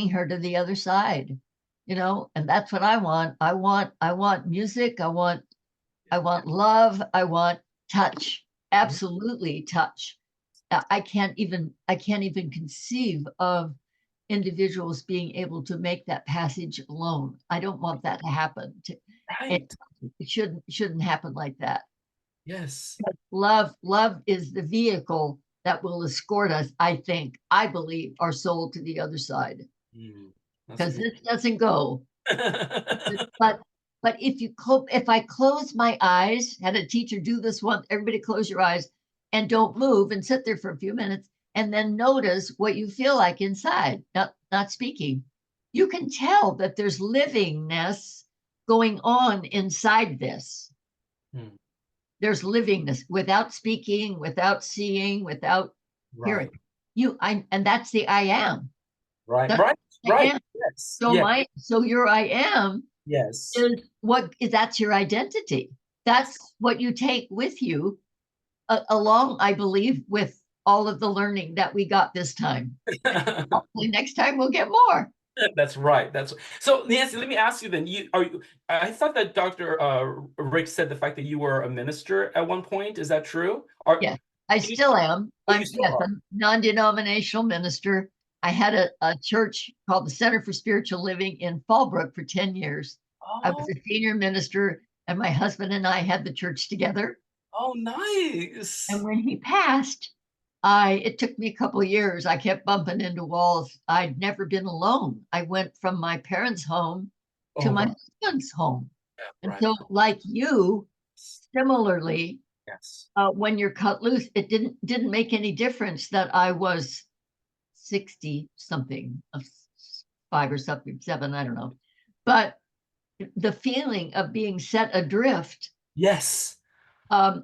S2: her to the other side, and that's what I want. I want music. I want love. I want touch. Absolutely touch. I can't even conceive of individuals being able to make that passage alone. I don't want that to happen. It,
S1: Right.
S2: it shouldn't happen like that.
S1: Yes.
S2: Love is the vehicle that will escort us, I believe, our soul to the other side.
S1: That's
S2: Because
S1: beautiful.
S2: this doesn't go. But if I close my eyes, had a teacher do this once, everybody close your eyes and don't move and sit there for a few minutes and then notice what you feel like inside, not speaking. You can tell that there's livingness going on inside this.
S1: Hmm.
S2: There's livingness without speaking, without seeing, without hearing.
S1: Right.
S2: And that's the I am.
S1: Right.
S2: That's
S1: Right.
S2: I
S1: Right.
S2: am.
S1: Yes.
S2: So
S1: Yeah.
S2: your I am
S1: Yes.
S2: is that's your identity.
S1: Yes.
S2: That's what you take with you along, I believe, with all of the learning that we got this time. And hopefully next time we'll get more.
S1: That's right. That's so, Nancy. Let me ask you then. I thought that Dr. Rick said the fact that you were a minister at one point. Is that true?
S2: Yes, I
S1: Can you
S2: still am.
S1: oh, you still
S2: Yes,
S1: are.
S2: a non-denominational minister. I had a church called the Center for Spiritual Living in Fallbrook for 10 years. I was
S1: Oh,
S2: a senior minister, and my husband and I had the church together.
S1: oh,
S2: And
S1: nice.
S2: when he passed, it took me a couple of years. I kept bumping into walls. I'd never been alone. I went from my parents' home to
S1: Oh,
S2: my
S1: right.
S2: husband's home. And
S1: Right.
S2: so, like you, similarly,
S1: Yes.
S2: when you're cut loose, it didn't make any difference that I was 60 something, five or something, seven, I don't know. But the feeling of being set adrift
S1: Yes.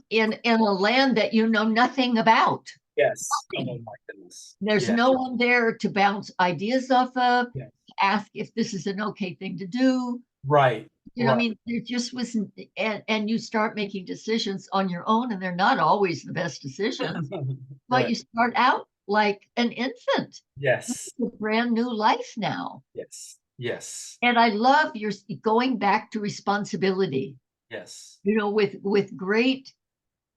S2: in a land that you know nothing about.
S1: Yes. Oh my goodness.
S2: There's
S1: Yeah.
S2: no one there to bounce ideas off of,
S1: Yeah.
S2: ask if this is an okay thing to do.
S1: Right.
S2: I
S1: Right.
S2: mean, there just wasn't, and you start making decisions on your own, and they're not always the best decisions, but
S1: Right.
S2: you start out like an infant.
S1: Yes.
S2: It's a brand new life now.
S1: Yes. Yes.
S2: And I love your going back to responsibility,
S1: Yes.
S2: with great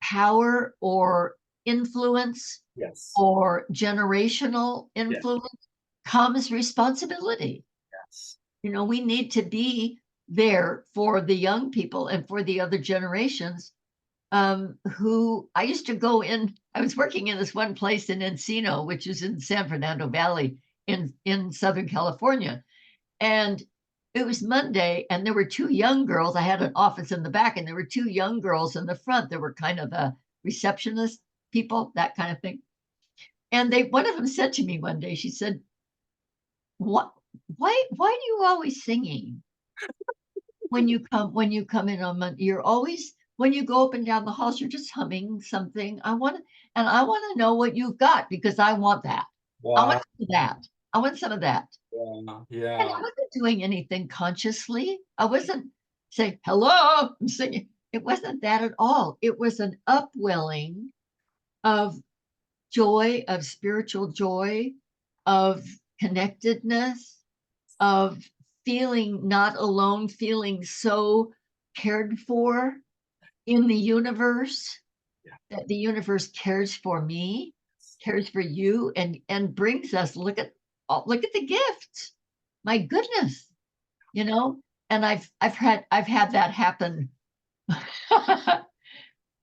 S2: power or influence
S1: Yes.
S2: or generational
S1: Yes.
S2: influence comes responsibility.
S1: Yes.
S2: We need to be there for the young people and for the other generations, who I used to go in. I was working in this one place in Encino, which is in San Fernando Valley in Southern California. And it was Monday, and there were two young girls. I had an office in the back, and there were two young girls in the front. They were kind of the receptionist people, that kind of thing. And one of them said to me one day, she said, "What? Why do you always singing when you come in on Monday? You're always when you go up and down the halls, you're just humming something. I want to know what you've got because I want that. I want
S1: Wow.
S2: some of that. I want some of that."
S1: Yeah.
S2: And I
S1: Yeah.
S2: wasn't doing anything consciously. I wasn't saying, hello, I'm singing. It wasn't that at all. It was an upwelling of joy, of spiritual joy, of connectedness, of feeling not alone, feeling so cared for in the universe,
S1: Yeah.
S2: that the universe cares for me, cares for you, and brings us, look at the gifts. My goodness, you know, and I've had that happen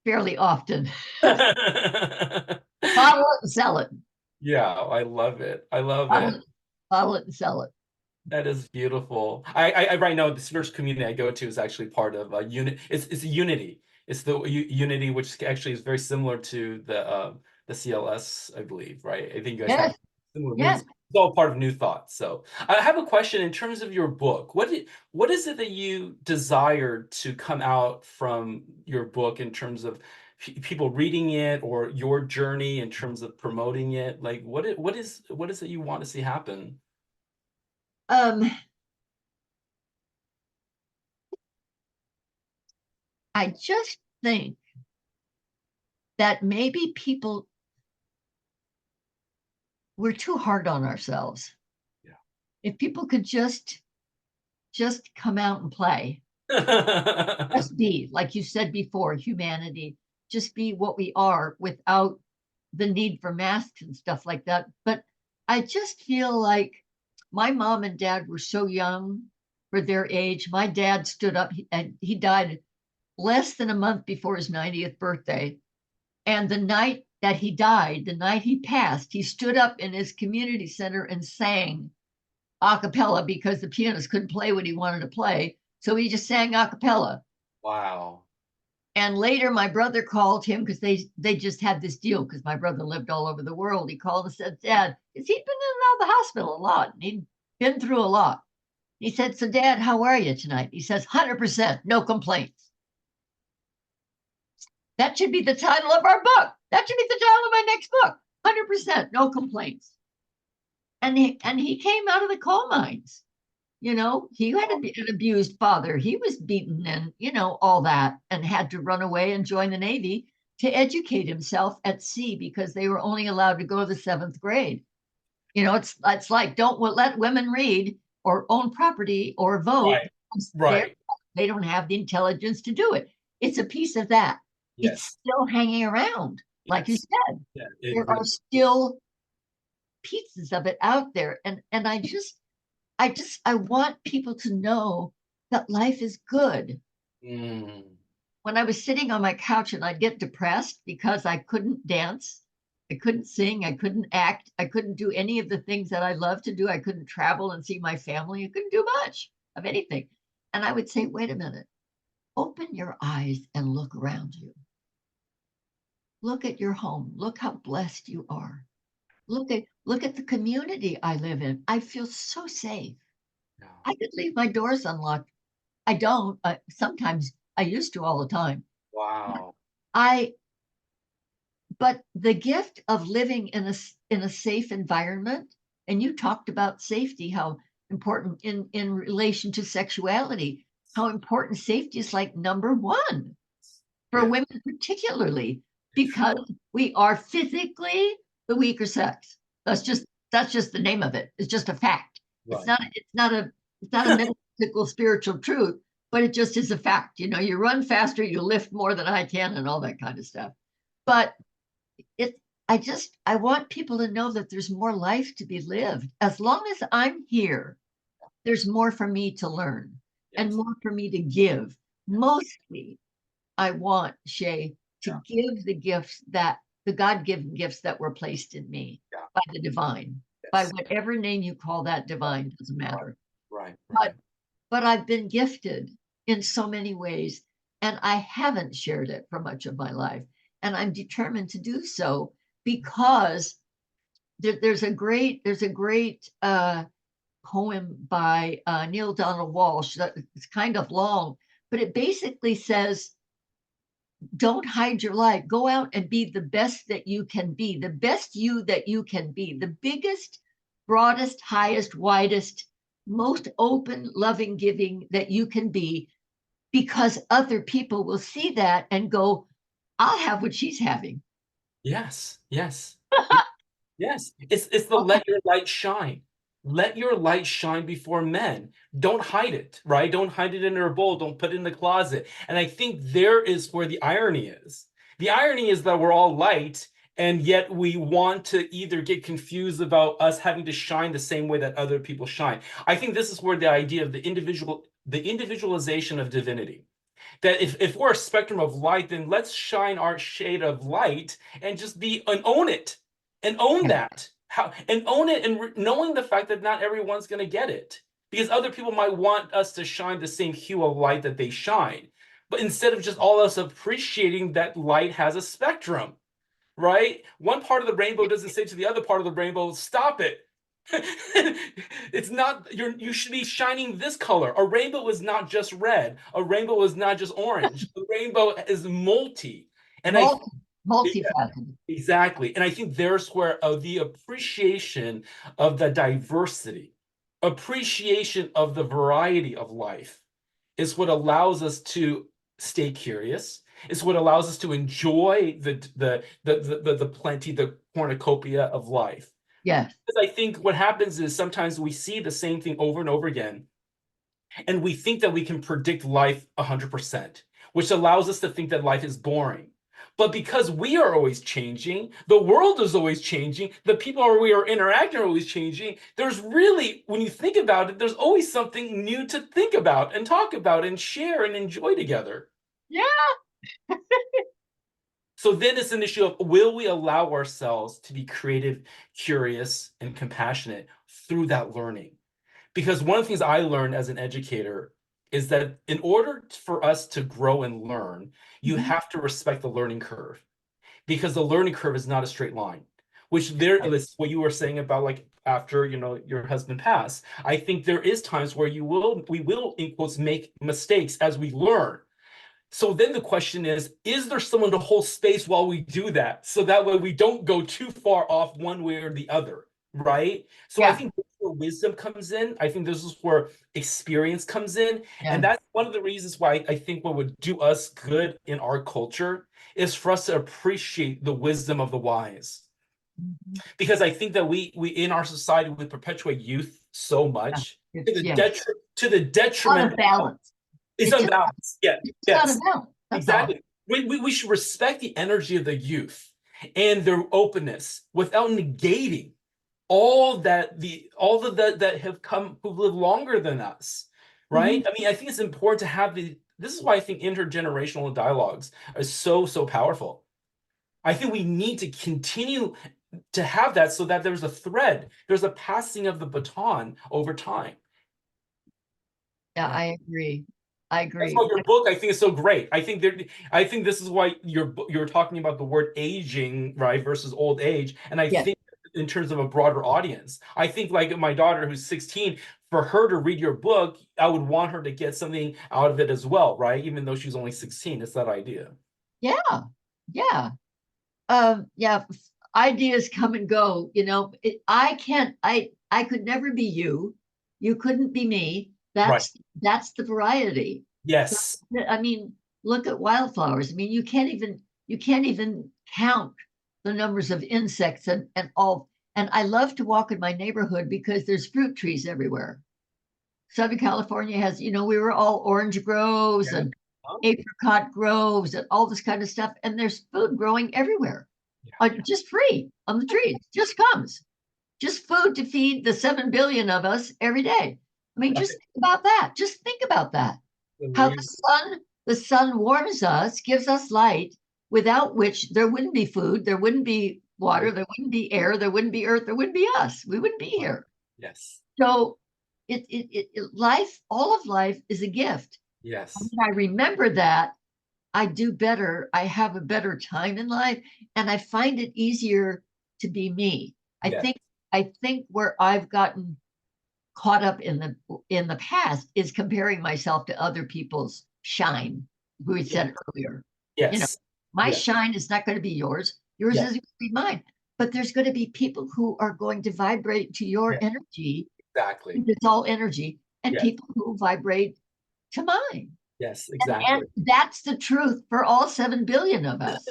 S2: fairly often. Bottle it and sell it.
S1: Yeah, I love it. I love
S2: Bottle
S1: it.
S2: it, bottle it and sell it.
S1: That is beautiful. I right now the nurse community I go to is actually part of a unit. It's a unity. It's the unity, which actually is very similar to the CLS, I believe, right? I think you guys have
S2: Yes,
S1: similar
S2: yes.
S1: roots. It's all part of New Thought. So I have a question in terms of your book. What is it that you desired to come out from your book in terms of people reading it or your journey in terms of promoting it? Like what is it you want to see happen?
S2: Um, I just think that maybe we're too hard on ourselves. If people could just come out and play,
S1: Yeah.
S2: just be, like you said before, humanity, just be what we are without the need for masks and stuff like that. But I just feel like my mom and dad were so young for their age. My dad stood up and he died less than a month before his 90th birthday. And the night that he died, the night he passed, he stood up in his community center and sang a cappella because the pianist couldn't play what he wanted to play. So he just sang a cappella.
S1: Wow.
S2: And later, my brother called him because they just had this deal because my brother lived all over the world. He called and said, "Dad, because he'd been in and out of the hospital a lot. And he'd been through a lot." He said, "So, Dad, how are you tonight?" He says, "100%, no complaints." That should be the title of our book. That should be the title of my next book. 100%, no complaints. And he came out of the coal mines. He had an abused father. He was beaten and, all that, and had to run away and join the Navy to educate himself at sea because they were only allowed to go to the seventh grade. It's like don't let women read or own property or vote
S1: Right.
S2: because
S1: Right.
S2: they don't have the intelligence to do it. It's a piece of that. It's
S1: Yes.
S2: still hanging around. Like you
S1: Yes.
S2: said,
S1: Yeah. It
S2: there
S1: really.
S2: are still pieces of it out there. And I want people to know that life is good.
S1: Mm.
S2: When I was sitting on my couch and I'd get depressed because I couldn't dance, I couldn't sing, I couldn't act, I couldn't do any of the things that I love to do. I couldn't travel and see my family. I couldn't do much of anything. And I would say, wait a minute, open your eyes and look around you. Look at your home. Look how blessed you are. Look at the community I live in. I feel so safe.
S1: Yeah.
S2: I could leave my doors unlocked. I don't. Sometimes I used to all the time.
S1: Wow.
S2: I, but the gift of living in a safe environment, and you talked about safety, how important in relation to sexuality, how important safety is like number one for
S1: Yeah.
S2: women particularly,
S1: Yes.
S2: because we are physically the weaker sex. That's just the name of it. It's just a fact. It's
S1: Right.
S2: not it's not a it's not a metaphysical spiritual truth, but it just is a fact. You run faster, you lift more than I can, and all that kind of stuff. But it I want people to know that there's more life to be lived. As long as I'm here, there's more for me to learn and
S1: Yes.
S2: more for me to give.
S1: Yes.
S2: Mostly, I want, Shay,
S1: Yeah.
S2: to give the gifts that the God-given gifts that were placed in me
S1: Yeah.
S2: by the divine, by
S1: Yes.
S2: whatever name you call that divine, doesn't
S1: Right.
S2: matter.
S1: Right.
S2: But
S1: Right.
S2: but I've been gifted in so many ways, and I haven't shared it for much of my life. And I'm determined to do so because there's a great poem by Neil Donald Walsh that it's kind of long, but it basically says, don't hide your light. Go out and be the best that you can be, the best you that you can be, the biggest, broadest, highest, widest, most open, loving, giving that you can be, because other people will see that and go, I'll have what she's having.
S1: Yes. Yes. Yes, it's the let your light shine. Let your light shine before men. Don't hide it, right? Don't hide it in a bowl. Don't put it in the closet. And I think there is where the irony is. The irony is that we're all light, and yet we want to either get confused about us having to shine the same way that other people shine. I think this is where the idea of the individualization of divinity, that if we're a spectrum of light, then let's shine our shade of light and just be and own it and own
S2: Yeah.
S1: that. How and own it and knowing the fact that not everyone's going to get it because other people might want us to shine the same hue of light that they shine. But instead of just all of us appreciating that light has a spectrum, right? One part of the rainbow doesn't say to the other part of the rainbow, stop it. It's not you should be shining this color. A rainbow is not just red. A rainbow is not just orange. A rainbow is multi. And I
S2: Multi, multifaceted.
S1: exactly. And I think there's where the appreciation of the diversity, appreciation of the variety of life is what allows us to stay curious. It's what allows us to enjoy the plenty, the cornucopia of life.
S2: Yes.
S1: Because I think what happens is sometimes we see the same thing over and over again, and we think that we can predict life 100%, which allows us to think that life is boring. But because we are always changing, the world is always changing, the people we are interacting are always changing, there's really, when you think about it, there's always something new to think about and talk about and share and enjoy together.
S2: Yeah.
S1: So then it's an issue of will we allow ourselves to be creative, curious, and compassionate through that learning? Because one of the things I learned as an educator is that in order for us to grow and learn, you
S2: Mhm.
S1: have to respect the learning curve because the learning curve is not a straight line, which there is what you were saying about like after your husband passed. I think there is times where we will in quotes make mistakes as we learn. So then the question is there someone to hold space while we do that? So that way we don't go too far off one way or the other, right? So I
S2: Yeah.
S1: think that's where wisdom comes in. I think this is where experience comes in. And
S2: Yeah.
S1: that's one of the reasons why I think what would do us good in our culture is for us to appreciate the wisdom of the wise.
S2: Mhm.
S1: Because I think that we in our society we perpetuate youth so
S2: Yeah.
S1: much
S2: It's, yeah.
S1: to the
S2: Out
S1: detriment
S2: of
S1: of
S2: balance.
S1: it's
S2: It's just,
S1: unbalanced. Yeah,
S2: it's just out of
S1: yes.
S2: balance. That's all.
S1: Exactly. We should respect the energy of the youth and their openness without negating all that have come who've lived longer than us.
S2: Mhm.
S1: Right? I mean, I think it's important to have this is why I think intergenerational dialogues are so powerful. I think we need to continue to have that so that there's a thread, there's a passing of the baton over time.
S2: Yeah,
S1: Yeah.
S2: I agree. I
S1: That's
S2: agree.
S1: why your book, I think, is so great. I think this is why you're talking about the word aging, right, versus old age. And I
S2: Yes.
S1: think in terms of a broader audience, I think like my daughter who's 16, for her to read your book, I would want her to get something out of it as well, right? Even though she's only 16, it's that idea.
S2: Yeah. Yeah. Yeah. Ideas come and go. I can't. I could never be you. You couldn't be me.
S1: Right.
S2: That's the variety. So,
S1: Yes.
S2: I mean, look at wildflowers. I mean, you can't even count the numbers of insects and all. And I love to walk in my neighborhood because there's fruit trees everywhere. Southern California has, we were all orange groves
S1: Yeah.
S2: and apricot groves and all this kind of stuff. And there's food growing everywhere,
S1: Yeah.
S2: just free on the trees, just comes, just food to feed the 7 billion of us every day. I mean, just think about that. Just think about that. How the sun warms us, gives us light, without which there wouldn't be food, there wouldn't be water, there wouldn't be air, there wouldn't be earth, there wouldn't be us. We wouldn't be here.
S1: Yes.
S2: So life, all of life is a gift.
S1: Yes.
S2: When I remember that, I do better. I have a better time in life, and I find it easier to be me. I
S1: Yes.
S2: think I think where I've gotten caught up in the past is comparing myself to other people's shine. We said earlier, you know,
S1: Yes.
S2: my
S1: Yes.
S2: shine is not going to be yours. Yours
S1: Yes.
S2: isn't going to be mine. But there's going to be people who are going to vibrate to your
S1: Yes.
S2: energy.
S1: Exactly.
S2: It's all energy, and
S1: Yes.
S2: people who vibrate to mine.
S1: Yes.
S2: And
S1: Exactly.
S2: that's the truth for all 7 billion of us.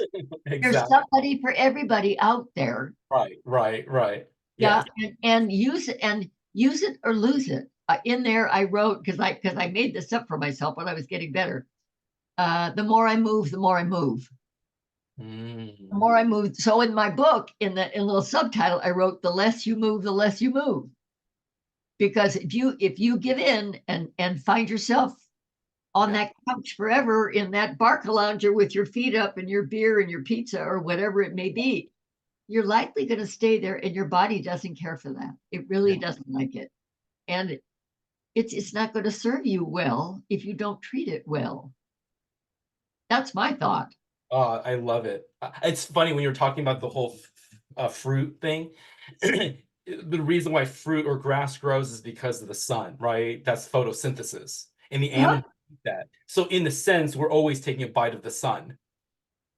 S2: There's
S1: Exactly.
S2: somebody for everybody out there.
S1: Right. Right. Right.
S2: Yeah,
S1: Yes.
S2: and use it or lose it. In there, I wrote because I made this up for myself when I was getting better. The more I move, the more I move. The
S1: Mm.
S2: more I move. So in my book, in a little subtitle, I wrote, "The less you move, the less you move." Because if you give in and find yourself on
S1: Yeah.
S2: that couch forever in that barca lounger with your feet up and your beer and your pizza or whatever it may be, you're likely going to stay there, and your body doesn't care for that. It really
S1: Yeah.
S2: doesn't like it. And it's not going to serve you well if you don't treat it well. That's my thought.
S1: I love it. It's funny when you're talking about the whole fruit thing. The reason why fruit or grass grows is because of the sun, right? That's photosynthesis, and the
S2: Uh-huh.
S1: animals eat that. So, in a sense, we're always taking a bite of the sun.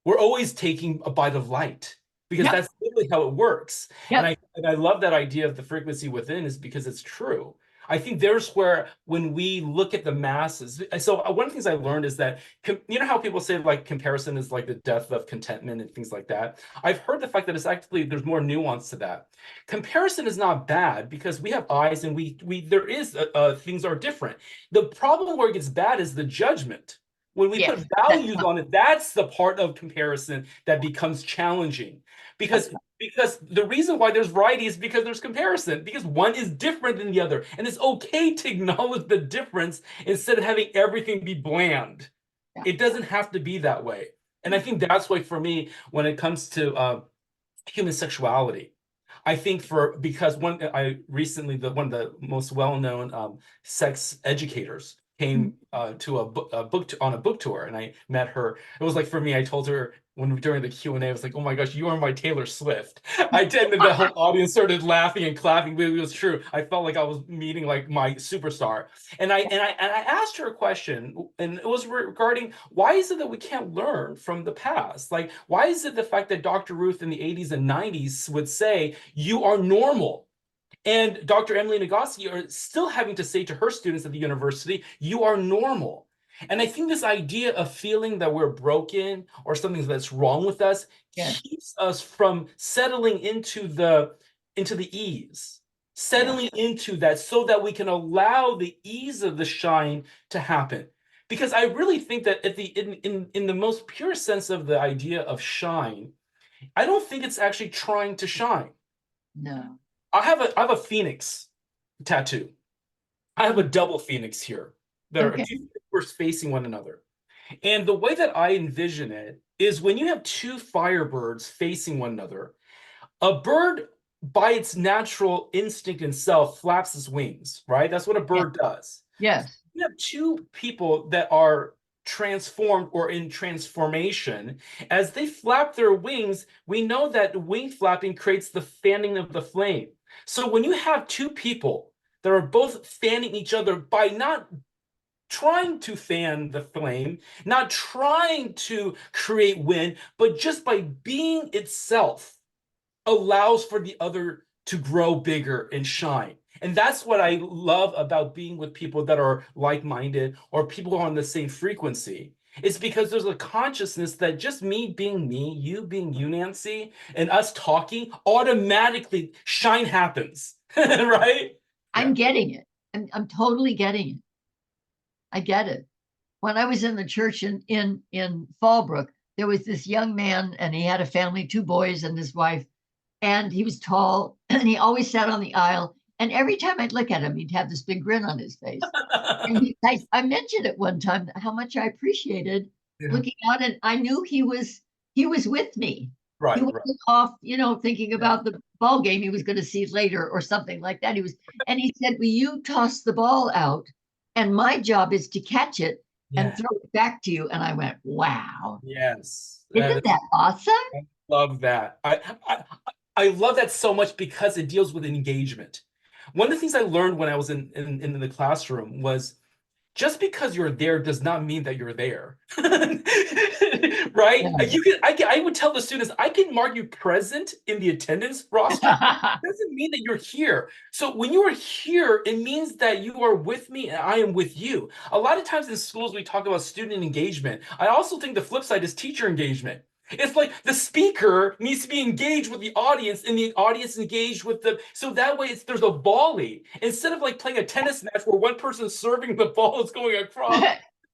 S1: We're always taking a bite of light because
S2: Yep.
S1: that's literally how it works. And
S2: Yep.
S1: I love that idea of the frequency within is because it's true. I think there's where when we look at the masses, so one of the things I learned is that you know how people say like comparison is like the death of contentment and things like that. I've heard the fact that it's actually there's more nuance to that. Comparison is not bad because we have eyes and we there is things are different. The problem where it gets bad is the judgment. When we put
S2: Yes. That's
S1: values
S2: fine.
S1: on it, that's the part of comparison that becomes challenging.
S2: That's
S1: Because
S2: fine.
S1: because the reason why there's variety is because there's comparison, because one is different than the other. And it's okay to acknowledge the difference instead of having everything be bland.
S2: Yeah.
S1: It doesn't have to be that way. And I think that's why for me, when it comes to human sexuality, I think for because I recently one of the most well-known sex educators came to a book on a book tour, and I met her. It was like for me, I told her when during the Q&A, I was like, "Oh my gosh, you are my Taylor Swift." I did, and the whole audience started laughing and clapping, but it was true. I felt like I was meeting like my superstar, and I asked her a question, and it was regarding why is it that we can't learn from the past? Like, why is it the fact that Dr. Ruth in the 80s and 90s would say, you are normal? And Dr. Emily Nagoski are still having to say to her students at the university, you are normal. And I think this idea of feeling that we're broken or something that's wrong with us
S2: Yes.
S1: keeps us from settling into the ease,
S2: Yeah.
S1: settling into that so that we can allow the ease of the shine to happen. Because I really think that at the in the most pure sense of the idea of shine, I don't think it's actually trying to shine.
S2: No.
S1: I have a phoenix tattoo. I have a double phoenix here that are
S2: Okay.
S1: two fingers facing one another. And the way that I envision it is when you have two firebirds facing one another, a bird by its natural instinct and self flaps its wings, right? That's what a
S2: Yeah.
S1: bird does.
S2: Yes.
S1: You have two people that are transformed or in transformation. As they flap their wings, we know that wing flapping creates the fanning of the flame. So when you have two people that are both fanning each other by not trying to fan the flame, not trying to create wind, but just by being itself, allows for the other to grow bigger and shine. And that's what I love about being with people that are like-minded or people who are on the same frequency. It's because there's a consciousness that just me being me, you being you, Nancy, and us talking, automatically shine happens. Right?
S2: I'm
S1: Yeah.
S2: getting it. I'm totally getting it. I get it. When I was in the church in Fallbrook, there was this young man, and he had a family, two boys and his wife, and he was tall, and he always sat on the aisle, And every time I'd look at him, he'd have this big grin on his face. And I mentioned it one time how much I appreciated
S1: Yeah.
S2: looking out, and I knew he was with me. He
S1: Right, right.
S2: wasn't off, thinking
S1: Yeah.
S2: about the ball game he was going to see later or something like that. And he said, "Will you toss the ball out? And my job is to catch it and
S1: Yeah.
S2: throw it back to you." And I went, "Wow,
S1: Yes.
S2: isn't that awesome?"
S1: I love that. I love that so much because it deals with engagement. One of the things I learned when I was in the classroom was just because you're there does not mean that you're there. Right?
S2: Yeah.
S1: I would tell the students, I can mark you present in the attendance roster. Doesn't mean that you're here. So when you are here, it means that you are with me and I am with you. A lot of times in schools, we talk about student engagement. I also think the flip side is teacher engagement. It's like the speaker needs to be engaged with the audience and the audience engaged with the, so that way there's a volley. Instead of like playing a tennis match where one person's serving the ball is going across,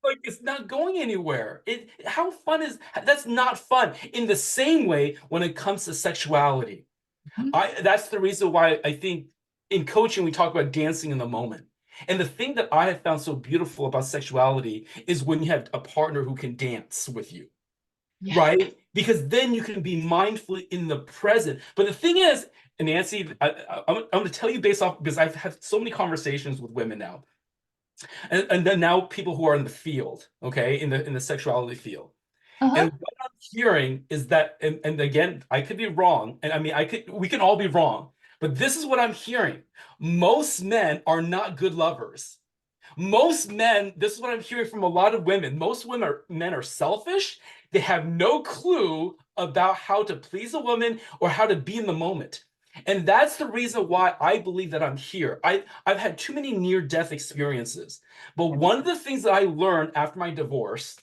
S1: like it's not going anywhere. How fun is that's not fun. In the same way when it comes to sexuality. That's the reason why I think in coaching we talk about dancing in the moment. And the thing that I have found so beautiful about sexuality is when you have a partner who can dance with you,
S2: Yeah.
S1: right? Because then you can be mindfully in the present. But the thing is, and Nancy, I'm going to tell you based off because I've had so many conversations with women now, and then now people who are in the field, okay, in the sexuality field.
S2: Uh-huh.
S1: And what I'm hearing is that, and again, I could be wrong, and I mean, we can all be wrong, but this is what I'm hearing. Most men are not good lovers. Most men, this is what I'm hearing from a lot of women. Most men are selfish. They have no clue about how to please a woman or how to be in the moment. And that's the reason why I believe that I'm here. I've had too many near-death experiences. But one of the things that I learned after my divorce,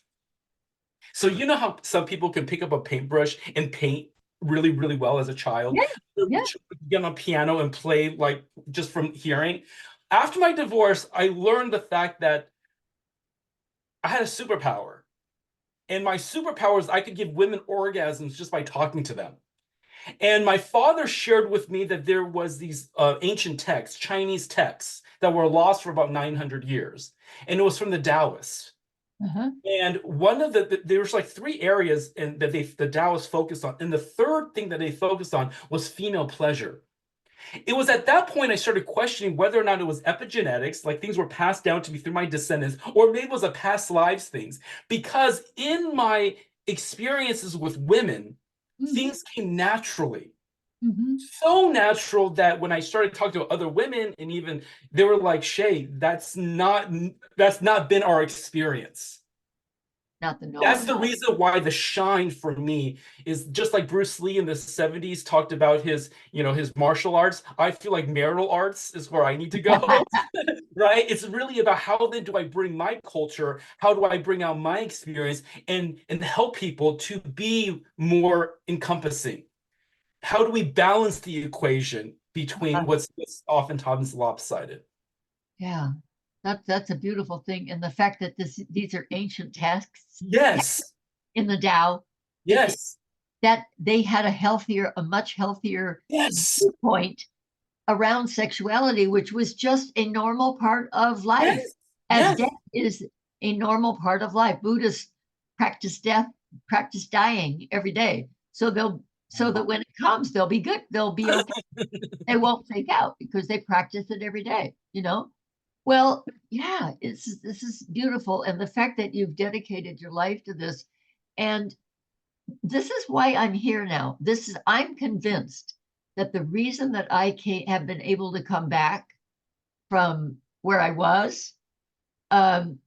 S1: so you know how some people can pick up a paintbrush and paint really, really well as a child,
S2: Yeah. Yeah.
S1: get on a piano and play like just from hearing. After my divorce, I learned the fact that I had a superpower. And my superpower is I could give women orgasms just by talking to them. And my father shared with me that there was these ancient texts, Chinese texts, that were lost for about 900 years. And it was from the Taoists.
S2: Uh-huh.
S1: And one of there's like three areas that the Taoists focused on. And the third thing that they focused on was female pleasure. It was at that point I started questioning whether or not it was epigenetics, like things were passed down to me through my descendants, or maybe it was a past lives things. Because in my experiences with women,
S2: Mm-hmm.
S1: things came naturally.
S2: Mm-hmm.
S1: So natural that when I started talking to other women, and even they were like, Shay, that's not been our experience.
S2: Not the
S1: That's
S2: norm.
S1: the reason why the shine for me is just like Bruce Lee in the 70s talked about his martial arts. I feel like marital arts is where I need to go, right? It's really about how then do I bring my culture? How do I bring out my experience and help people to be more encompassing? How do we balance the equation between what's oftentimes lopsided?
S2: Yeah. That's a beautiful thing. And the fact that these are ancient texts
S1: Yes,
S2: in the Tao, it
S1: yes,
S2: that they had a much healthier
S1: yes,
S2: viewpoint around sexuality, which was just a normal part of life,
S1: yes,
S2: as
S1: yes.
S2: death is a normal part of life. Buddhists practice death, practice dying every day. So that when it comes, they'll be good, they'll be okay. They won't freak out because they practice it every day. Well, yeah, this is beautiful. And the fact that you've dedicated your life to this, and this is why I'm here now. I'm convinced that the reason that have been able to come back from where I was, um,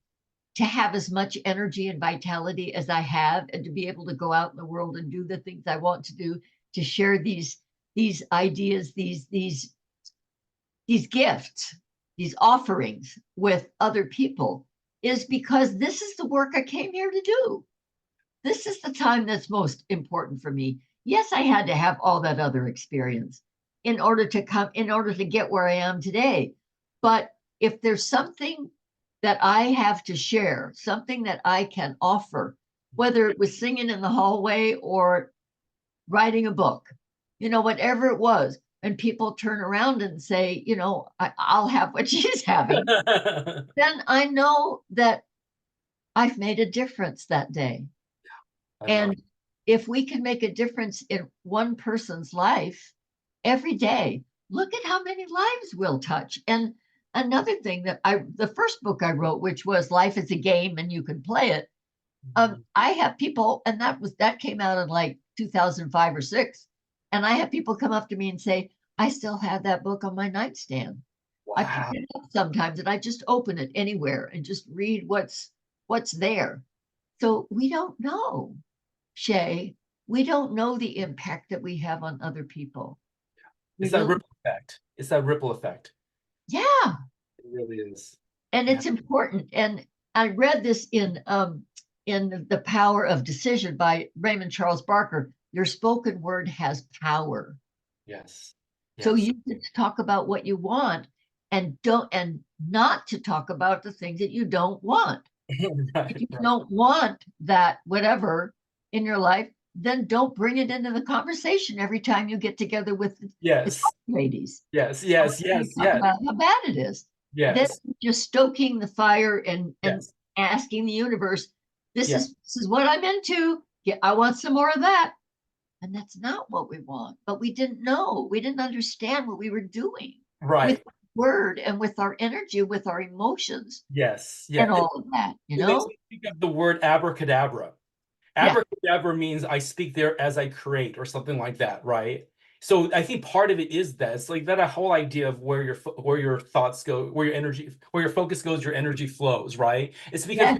S2: to have as much energy and vitality as I have, and to be able to go out in the world and do the things I want to do, to share these ideas, these gifts, these offerings with other people, is because this is the work I came here to do. This is the time that's most important for me. Yes, I had to have all that other experience in order to get where I am today. But if there's something that I have to share, something that I can offer, whether it was singing in the hallway or writing a book, whatever it was, and people turn around and say, I'll have what she's having, then I know that I've made a difference that day.
S1: I love
S2: And if we can make a difference in one person's life every day, look at how many lives we'll touch. And another thing the first book I wrote, which was Life is a Game and You Can Play It.
S1: it.
S2: I have people, and that came out in like 2005 or six. And I have people come up to me and say, I still have that book on my nightstand. I pick
S1: Wow.
S2: it up sometimes and I just open it anywhere and just read what's there. So we don't know, Shay. We don't know the impact that we have on other people. We
S1: It's that
S2: really,
S1: ripple effect. It's that ripple effect.
S2: yeah.
S1: It really is.
S2: And
S1: Yeah.
S2: it's important. And I read this in The Power of Decision by Raymond Charles Barker. Your spoken word has power.
S1: Yes.
S2: So
S1: Yes.
S2: you get to talk about what you want and not to talk about the things that you don't want. If
S1: Right.
S2: you
S1: Right.
S2: don't want that whatever in your life, then don't bring it into the conversation every time you get together with the
S1: Yes.
S2: ladies.
S1: Yes.
S2: Or
S1: Yes.
S2: you
S1: Yes.
S2: talk
S1: Yes.
S2: about how bad it is. Then
S1: Yes.
S2: you're just stoking the fire and
S1: Yes.
S2: asking the universe, this
S1: Yes.
S2: is this is what I'm into. Yeah, I want some more of that. And that's not what we want. But we didn't know. We didn't understand what we were doing with
S1: Right.
S2: word and with our energy, with our emotions
S1: Yes. Yeah.
S2: and all of that,
S1: It makes me think of the word abracadabra.
S2: Yeah.
S1: Abracadabra means I speak there as I create or something like that, right? So I think part of it is that it's like that a whole idea of where your thoughts go, where your energy, where your focus goes, your energy flows, right? It's because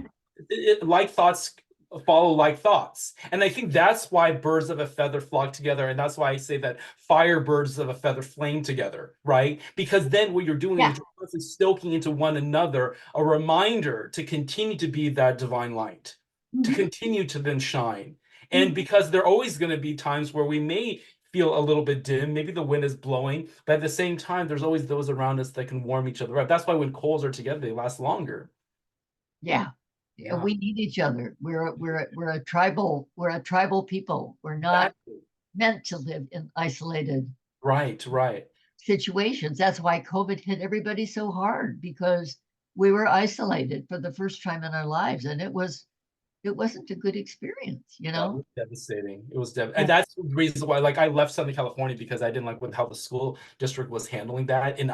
S2: Yeah.
S1: like thoughts follow like thoughts. And I think that's why birds of a feather flock together. And that's why I say that fire birds of a feather flame together, right? Because then what you're doing
S2: Yeah.
S1: is you're constantly stoking into one another a reminder to continue to be that divine light, to
S2: Mhm.
S1: continue to then shine. And
S2: Mhm.
S1: because there are always going to be times where we may feel a little bit dim, maybe the wind is blowing, but at the same time, there's always those around us that can warm each other up. That's why when coals are together, they last longer.
S2: Yeah. Yeah,
S1: Yeah,
S2: we need each other. We're a tribal people. We're not
S1: exactly.
S2: meant to live in isolated
S1: Right, right.
S2: situations. That's why COVID hit everybody so hard because we were isolated for the first time in our lives, and it wasn't a good experience, you
S1: That
S2: know?
S1: was devastating. It was devastating.
S2: Yeah.
S1: And that's the reason why, like, I left Southern California because I didn't like with how the school district was handling that. And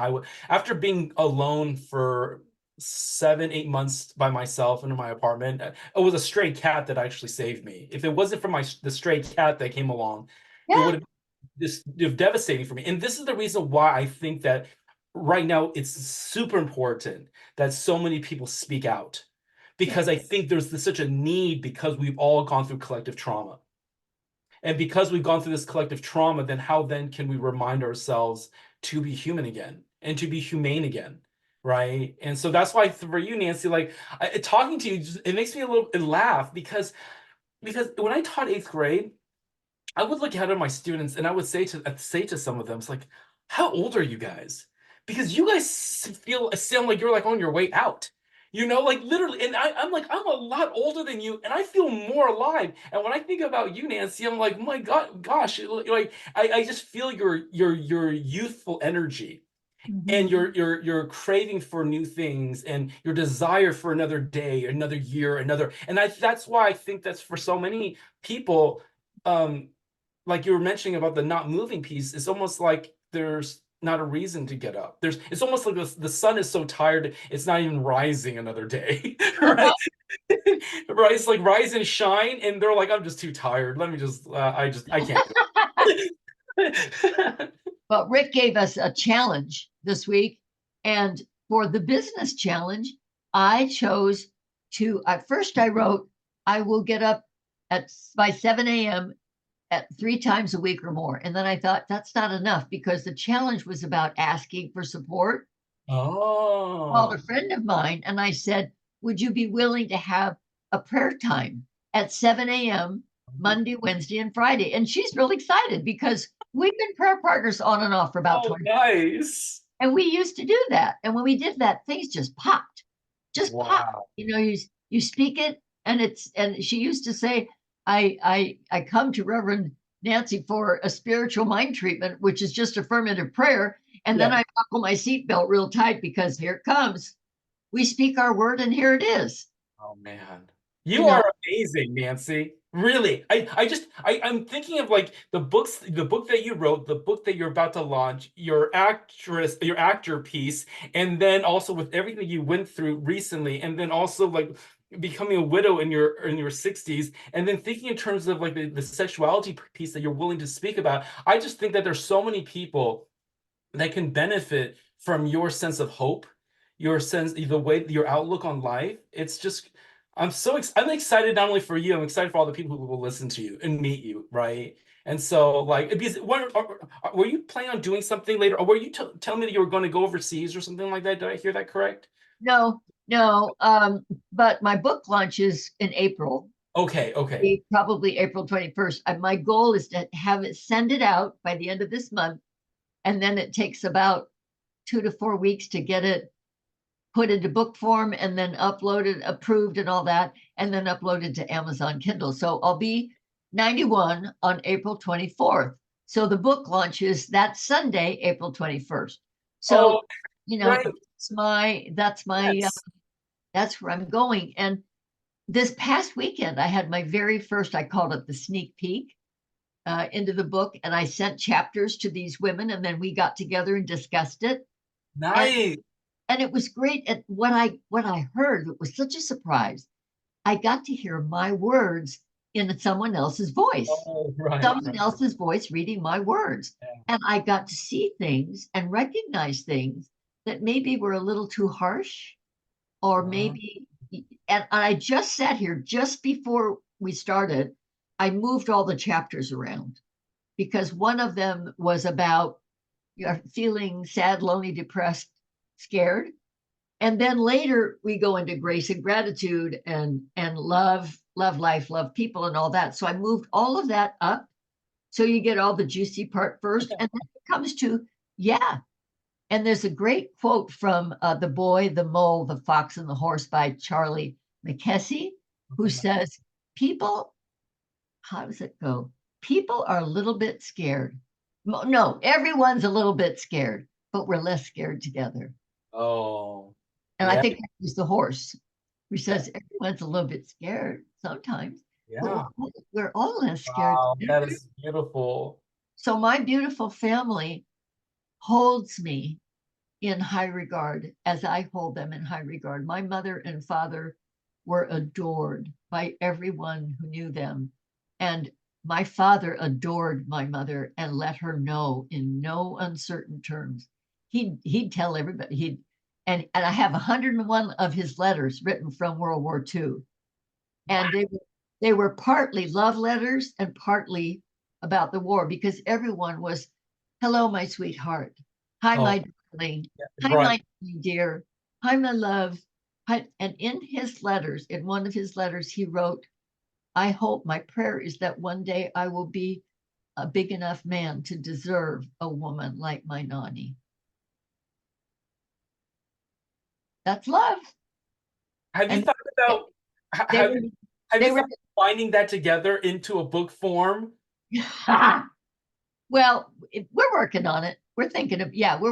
S1: after being alone for 7, 8 months by myself in my apartment, it was a stray cat that actually saved me. If it wasn't for the stray cat that came along, it
S2: Yeah.
S1: would have this devastating for me. And this is the reason why I think that right now it's super important that so many people speak out
S2: Yeah.
S1: because I think there's such a need because we've all gone through collective trauma. And because we've gone through this collective trauma, then how then can we remind ourselves to be human again and to be humane again? Right. And so that's why for you, Nancy, like talking to you, it makes me a little laugh because when I taught eighth grade, I would look at my students and I would say to some of them, it's like, how old are you guys? Because you guys sound like you're like on your way out. Like literally, and I'm like, I'm a lot older than you, and I feel more alive. And when I think about you, Nancy, I'm like, my God, gosh, like I just feel your youthful energy and
S2: Mhm.
S1: your craving for new things and your desire for another day, another year, and that's why I think that's for so many people, um, like you were mentioning about the not moving piece, it's almost like there's not a reason to get up. It's almost like the sun is so tired, it's not even rising another day, right? Right? It's like rise and shine, and they're like, I'm just too tired. Let me just, I can't do it.
S2: But Rick gave us a challenge this week. And for the business challenge, I chose at first I wrote, I will get up by 7 a.m. at 3 times a week or more. And then I thought that's not enough because the challenge was about asking for support. Called
S1: Oh,
S2: a friend of mine and I said, would you be willing to have a prayer time at 7 a.m. Monday, Wednesday, and Friday? And she's really excited because we've been prayer partners on and off for about
S1: oh,
S2: 20 years.
S1: nice.
S2: And we used to do that. And when we did that, things just popped. Just popped.
S1: Wow.
S2: You speak it and she used to say, I come to Reverend Nancy for a spiritual mind treatment, which is just affirmative prayer. And then
S1: Yeah.
S2: I buckle my seatbelt real tight because here it comes. We speak our word, and here it is.
S1: Oh man.
S2: You
S1: You
S2: know,
S1: are amazing, Nancy. Really. I'm thinking of like the book that you wrote, the book that you're about to launch, your actor piece, and then also with everything you went through recently, and then also like becoming a widow in your 60s, and then thinking in terms of like the sexuality piece that you're willing to speak about. I just think that there's so many people that can benefit from your sense of hope, your sense, the way your outlook on life. It's just, I'm excited not only for you, I'm excited for all the people who will listen to you and meet you, right? And so, like, because were you planning on doing something later, or were you telling me that you were going to go overseas or something like that? Did I hear that correct?
S2: no, no. But my book launches in April,
S1: Okay, okay.
S2: probably April 21st. My goal is to have it send it out by the end of this month. And then it takes about 2 to 4 weeks to get it put into book form and then uploaded, approved, and all that, and then uploaded to Amazon Kindle. So I'll be 91 on April 24th. So the book launches that Sunday, April 21st. So,
S1: Oh, right.
S2: that's my
S1: Yes.
S2: that's where I'm going. And this past weekend, I had my very first, I called it the sneak peek into the book, and I sent chapters to these women, and then we got together and discussed it. And
S1: Nice.
S2: and it was great. And what I heard, it was such a surprise. I got to hear my words in someone else's voice,
S1: Oh, right,
S2: someone
S1: right.
S2: else's voice reading my words.
S1: Yeah.
S2: And I got to see things and recognize things that maybe were a little too harsh, or
S1: Uh,
S2: maybe, and I just sat here just before we started. I moved all the chapters around because one of them was about you're feeling sad, lonely, depressed, scared. And then later we go into grace and gratitude and love life, love people, and all that. So I moved all of that up. So you get all the juicy part first, and then it comes to yeah. And there's a great quote from The Boy, the Mole, the Fox, and the Horse by Charlie McKessie, who says, People, how does it go? People are a little bit scared. No, everyone's a little bit scared, but we're less scared together.
S1: oh,
S2: And I
S1: yeah,
S2: think that was the horse, who
S1: yeah,
S2: says everyone's a little bit scared sometimes, but
S1: yeah.
S2: we're all less scared
S1: Wow, that
S2: together.
S1: is beautiful.
S2: So my beautiful family holds me in high regard as I hold them in high regard. My mother and father were adored by everyone who knew them. And my father adored my mother and let her know in no uncertain terms. He'd tell everybody and I have 101 of his letters written from World War II.
S1: Wow.
S2: And they were partly love letters and partly about the war because everyone was, hello, my sweetheart. Hi,
S1: Oh,
S2: my darling. Hi,
S1: right.
S2: my dear. Hi, my love. Hi. And in one of his letters, he wrote, I hope my prayer is that one day I will be a big enough man to deserve a woman like my Nani. That's love.
S1: Have you
S2: And
S1: thought about
S2: they were,
S1: have
S2: they
S1: you
S2: were,
S1: thought of finding that together into a book form?
S2: well, we're working on it. We're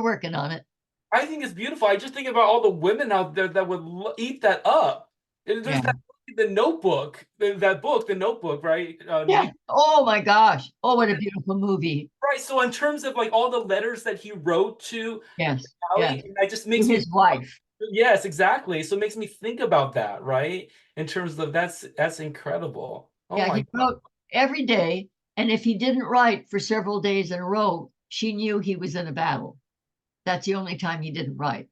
S2: working on it.
S1: I think it's beautiful. I just think about all the women out there that would eat that up. There's
S2: Yeah.
S1: that the Notebook, that book, The Notebook, right?
S2: Yeah. Oh my gosh. Oh, what a beautiful movie.
S1: Right. So in terms of like all the letters that he wrote to
S2: Yes. Yes.
S1: Allie, that just
S2: To
S1: makes me
S2: his wife.
S1: yes, exactly. So it makes me think about that, right? In terms of that's incredible. Oh
S2: Yeah.
S1: my
S2: He wrote every day. And if he didn't write for several days in a row, she knew he was in a battle. That's the only time he didn't write.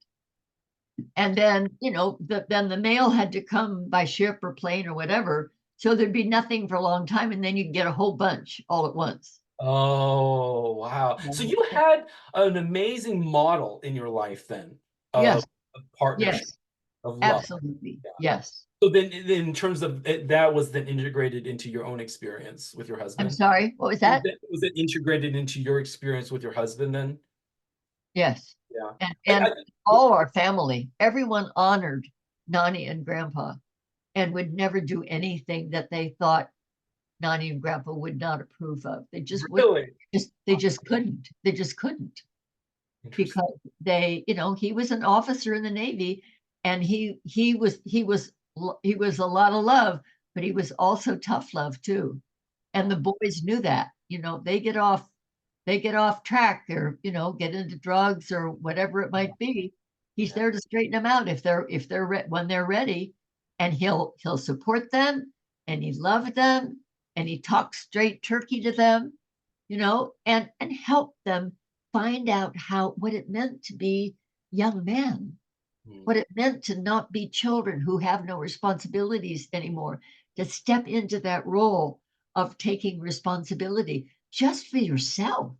S2: And then, then the mail had to come by ship or plane or whatever. So there'd be nothing for a long time. And then you'd get a whole bunch all at once.
S1: oh, wow. So you had an amazing model in your life then
S2: Yes.
S1: of partnership,
S2: Yes.
S1: of love.
S2: Absolutely.
S1: Yeah.
S2: Yes.
S1: So then in terms of it, that was then integrated into your own experience with your
S2: I'm
S1: husband?
S2: sorry. What was that?
S1: Was it integrated into your experience with your husband then?
S2: Yes.
S1: Yeah.
S2: And,
S1: I
S2: and all our family, everyone honored Nani and Grandpa and would never do anything that they thought Nani and Grandpa would not approve of. They just would
S1: Really?
S2: they just couldn't. They just couldn't
S1: Interesting.
S2: because they, he was an officer in the Navy, and he was a lot of love, but he was also tough love too. And the boys knew that. They get off track, or get into drugs or whatever it might be. He's
S1: Yeah.
S2: there to straighten them out when they're ready, and he'll support them, and he loved them, and he talked straight turkey to them, and help them find out what it meant to be young men,
S1: Mm.
S2: what it meant to not be children who have no responsibilities anymore, to step into that role of taking responsibility just for yourself.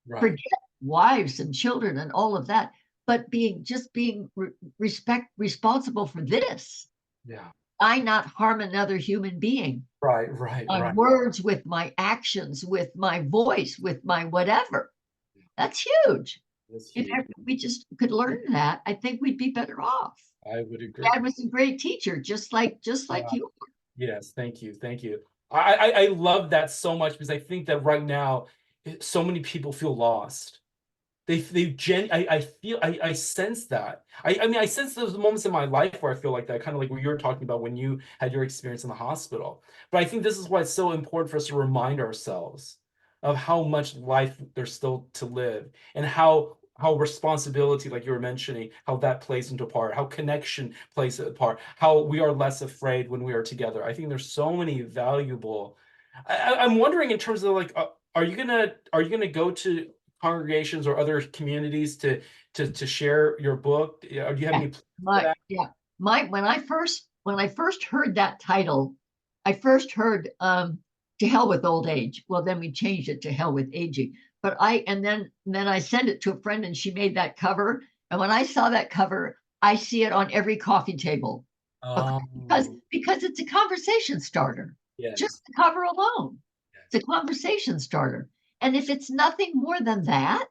S1: Right.
S2: Forget wives and children and all of that, but being responsible for this.
S1: Yeah.
S2: I not harm another human being.
S1: Right. Right.
S2: My
S1: Right.
S2: words, with my actions, with my voice, with my whatever. That's huge.
S1: That's
S2: If
S1: huge.
S2: we just could learn that, I think we'd be better off.
S1: I would agree.
S2: Dad was a great teacher, just like
S1: Yeah.
S2: you.
S1: Yes. Thank you. Thank you. I love that so much because I think that right now, so many people feel lost. I feel I sense that. I mean I sense those moments in my life where I feel like that, kind of like what you were talking about when you had your experience in the hospital. But I think this is why it's so important for us to remind ourselves of how much life there's still to live, and how responsibility, like you were mentioning, how that plays into a part, how connection plays a part, how we are less afraid when we are together. I think there's so many valuable. I'm wondering in terms of like, are you gonna go to congregations or other communities to share your book? Do you have
S2: Yeah,
S1: any plans for
S2: my
S1: that?
S2: yeah, my when I first heard that title, I first heard "To Hell with Old Age." Well, then we changed it to "Hell with Aging." But then I sent it to a friend, and she made that cover. And when I saw that cover, I see it on every coffee table. Okay, because
S1: Oh,
S2: because it's a conversation starter. Just
S1: yes.
S2: the cover alone,
S1: Yes.
S2: it's a conversation starter. And if it's nothing more than that,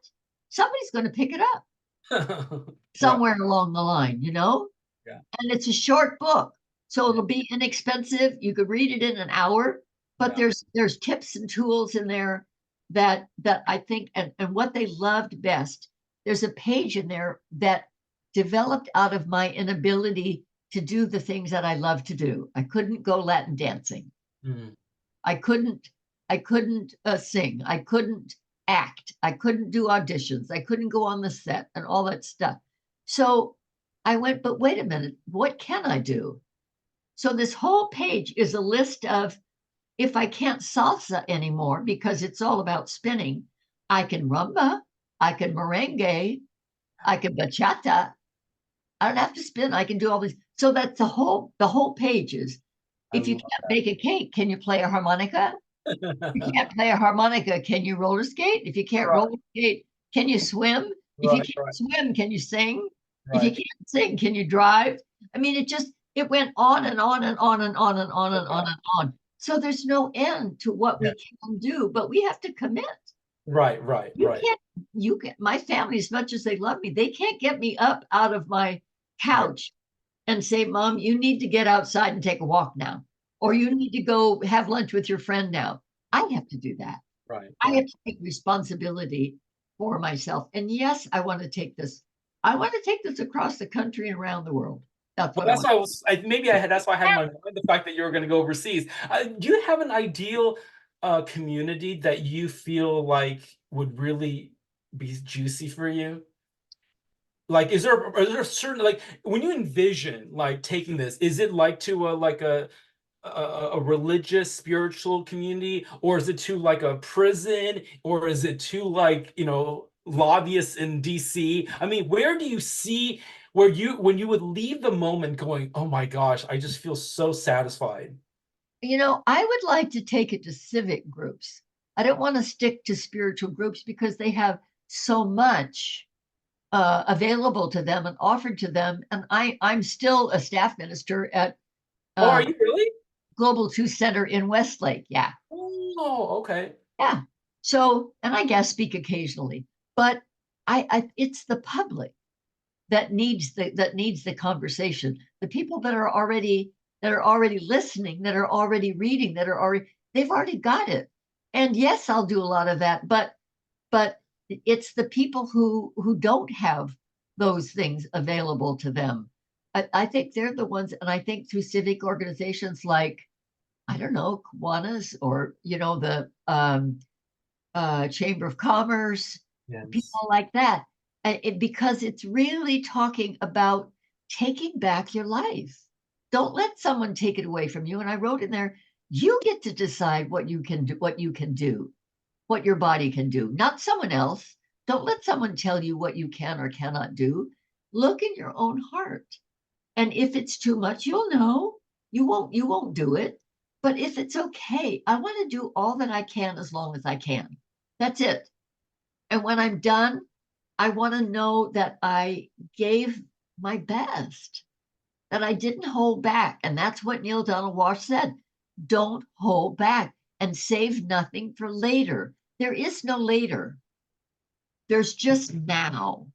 S2: somebody's going to pick it up
S1: Right.
S2: somewhere along the line,
S1: Yeah.
S2: and it's a short book, so
S1: Yeah.
S2: it'll be inexpensive. You could read it in an hour, but
S1: Yeah.
S2: there's tips and tools in there that I think, and what they loved best. There's a page in there that developed out of my inability to do the things that I love to do. I couldn't go Latin dancing.
S1: Mm.
S2: I couldn't I couldn't sing. I couldn't act. I couldn't do auditions. I couldn't go on the set and all that stuff. So I went, but wait a minute, what can I do? So this whole page is a list of, if I can't salsa anymore because it's all about spinning, I can rumba, I can merengue, I can bachata. I don't have to spin. I can do all these. So that's the whole page is,
S1: I
S2: if you
S1: love
S2: can't bake a cake, can you play a harmonica? If you can't play a harmonica, can you roller skate? If you can't
S1: Right.
S2: roller skate, can you swim? If you
S1: Right.
S2: can't
S1: Right.
S2: swim, can you sing? If you
S1: Right.
S2: can't sing, can you drive? I mean, it went on and on and on and on and on and on
S1: Yeah.
S2: and on. So there's no end to what
S1: Yeah.
S2: we can do, but we have to commit.
S1: Right. Right.
S2: You
S1: Right.
S2: can't, my family, as much as they love me, they can't get me up out of my
S1: Right.
S2: couch and say, Mom, you need to get outside and take a walk now, or
S1: Yeah.
S2: you need to go have lunch with your friend now. I have to do that.
S1: Right.
S2: I
S1: Right.
S2: have to take responsibility for myself. And yes, I want to take this. I want to take this across the country and around the world. That's
S1: Well,
S2: what I
S1: that's
S2: want.
S1: why that's why I had in my mind the fact that you were going to go overseas. Do you have an ideal community that you feel like would really be juicy for you? Like, is there a certain, like, when you envision like taking this, is it like to a religious spiritual community, or is it to like a prison, or is it to like, lobbyists in DC? I mean, where do you see where you when you would leave the moment going, oh my gosh, I just feel so satisfied?
S2: I would like to take it to civic groups. I don't want to stick to spiritual groups because they have so much available to them and offered to them. And I'm still a staff minister at
S1: Oh, are
S2: uh,
S1: you really?
S2: Global 2 Center in Westlake. Yeah.
S1: Oh, okay.
S2: Yeah. So, and I guess speak occasionally, but it's the public that needs the conversation. The people that are already listening, that are already reading, that are already, they've already got it. And yes, I'll do a lot of that, but it's the people who don't have those things available to them. I think they're the ones, and I think through civic organizations like, I don't know, Kiwanis, or the Chamber of Commerce,
S1: Yes.
S2: people like that, because it's really talking about taking back your life. Don't let someone take it away from you. And I wrote in there, you get to decide what you can do, what your body can do, not someone else. Don't let someone tell you what you can or cannot do. Look in your own heart. And if it's too much, you'll know. You won't do it. But if it's okay, I want to do all that I can as long as I can. That's it. And when I'm done, I want to know that I gave my best, that I didn't hold back. And that's what Neil Donald Walsh said. Don't hold back and save nothing for later. There is no later. There's just now.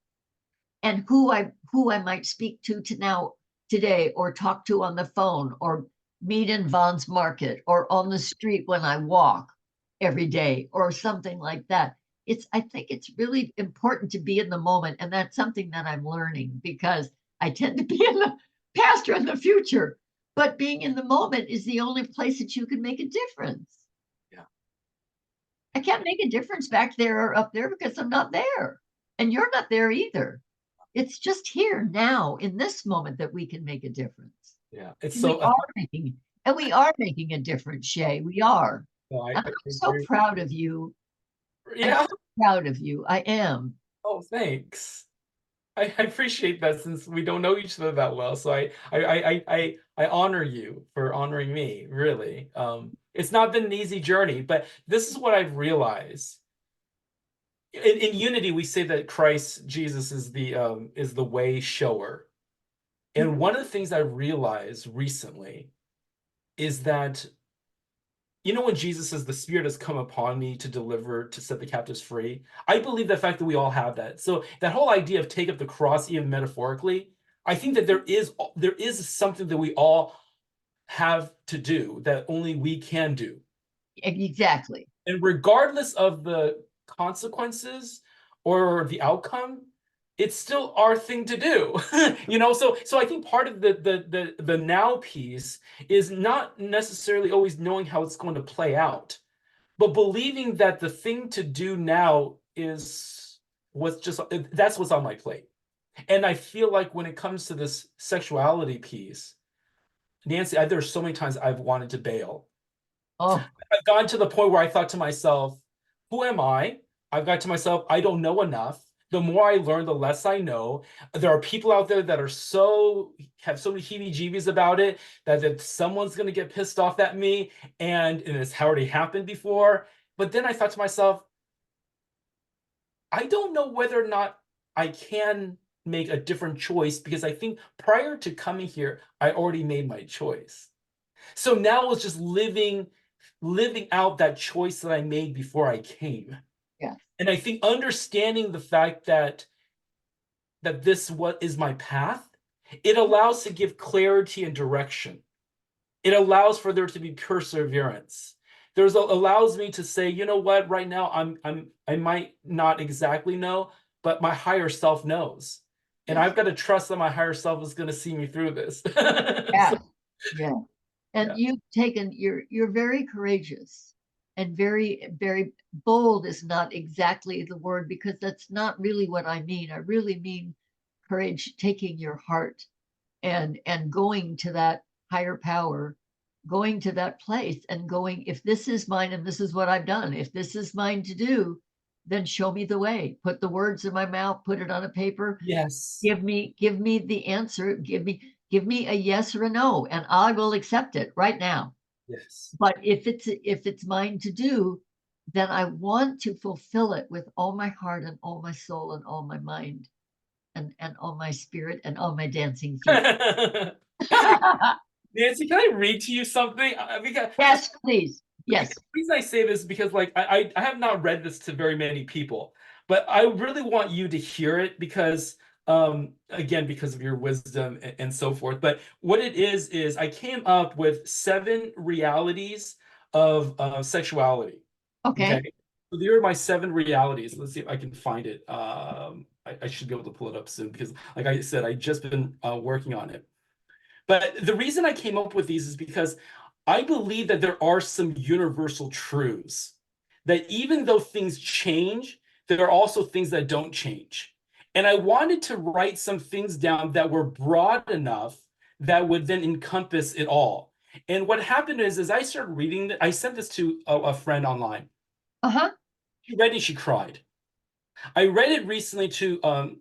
S2: And who I might speak to now today, or talk to on the phone, or meet in Vaughn's Market, or on the street when I walk every day, or something like that. I think it's really important to be in the moment, and that's something that I'm learning, because I tend to be in the past or in the future. But being in the moment is the only place that you can make a difference.
S1: Yeah.
S2: I can't make a difference back there or up there because I'm not there. And you're not there either. It's just here now in this moment that we can make a difference.
S1: Yeah. It's
S2: And we
S1: so
S2: are making a difference, Shay. We are.
S1: no, I
S2: And I'm so
S1: agree.
S2: proud of you. I'm
S1: Yeah.
S2: so proud of you. I am.
S1: Oh, thanks. I appreciate that, since we don't know each other that well. So I honor you for honoring me, really. It's not been an easy journey, but this is what I've realized. In unity, we say that Christ Jesus is the way shower. And one of the things I realized recently is that, when Jesus says the Spirit has come upon me to deliver, to set the captives free, I believe the fact that we all have that. So that whole idea of take up the cross, even metaphorically, I think that there is something that we all have to do that only we can do.
S2: Exactly.
S1: And regardless of the consequences or the outcome, it's still our thing to do. So I think part of the now piece is not necessarily always knowing how it's going to play out, but believing that the thing to do now is that's what's on my plate. And I feel like when it comes to this sexuality piece, Nancy, there's so many times I've wanted to bail.
S2: Oh,
S1: I've gotten to the point where I thought to myself, who am I? I've got to myself, I don't know enough. The more I learn, the less I know. There are people out there that have so many heebie-jeebies about it, that someone's going to get pissed off at me, and it's already happened before. But then I thought to myself, I don't know whether or not I can make a different choice, because I think prior to coming here, I already made my choice. So now it's just living out that choice that I made before I came.
S2: yeah.
S1: And I think understanding the fact that this what is my path, it allows to give clarity and direction. It allows for there to be perseverance. Allows me to say, you know what, right now I might not exactly know, but my higher self knows. And
S2: Yes.
S1: I've got to trust that my higher self is going to see me through this. So,
S2: Yeah. Yeah. And
S1: yeah.
S2: you're very courageous, and very, very bold is not exactly the word, because that's not really what I mean. I really mean courage, taking your heart and going to that higher power, going to that place and going, if this is mine and this is what I've done, if this is mine to do, then show me the way. Put the words in my mouth, put it on a paper,
S1: Yes.
S2: give me the answer, give me a yes or a no, and I will accept it right now.
S1: Yes.
S2: But if it's mine to do, then I want to fulfill it with all my heart and all my soul and all my mind, and all my spirit and all my dancing feet.
S1: Nancy, can I read to you something? Because just
S2: Yes, please.
S1: the
S2: Yes.
S1: reason I say this is because, like, I have not read this to very many people, but I really want you to hear it, because again, because of your wisdom and so forth. But what it is I came up with 7 realities of sexuality. Okay.
S2: Okay.
S1: So there are my 7 realities. Let's see if I can find it. I should be able to pull it up soon because, like I said, I just been working on it. But the reason I came up with these is because I believe that there are some universal truths that even though things change, there are also things that don't change. And I wanted to write some things down that were broad enough that would then encompass it all. And what happened is, as I started reading, I sent this to a friend online.
S2: Uh-huh.
S1: She read it, she cried. I read it recently to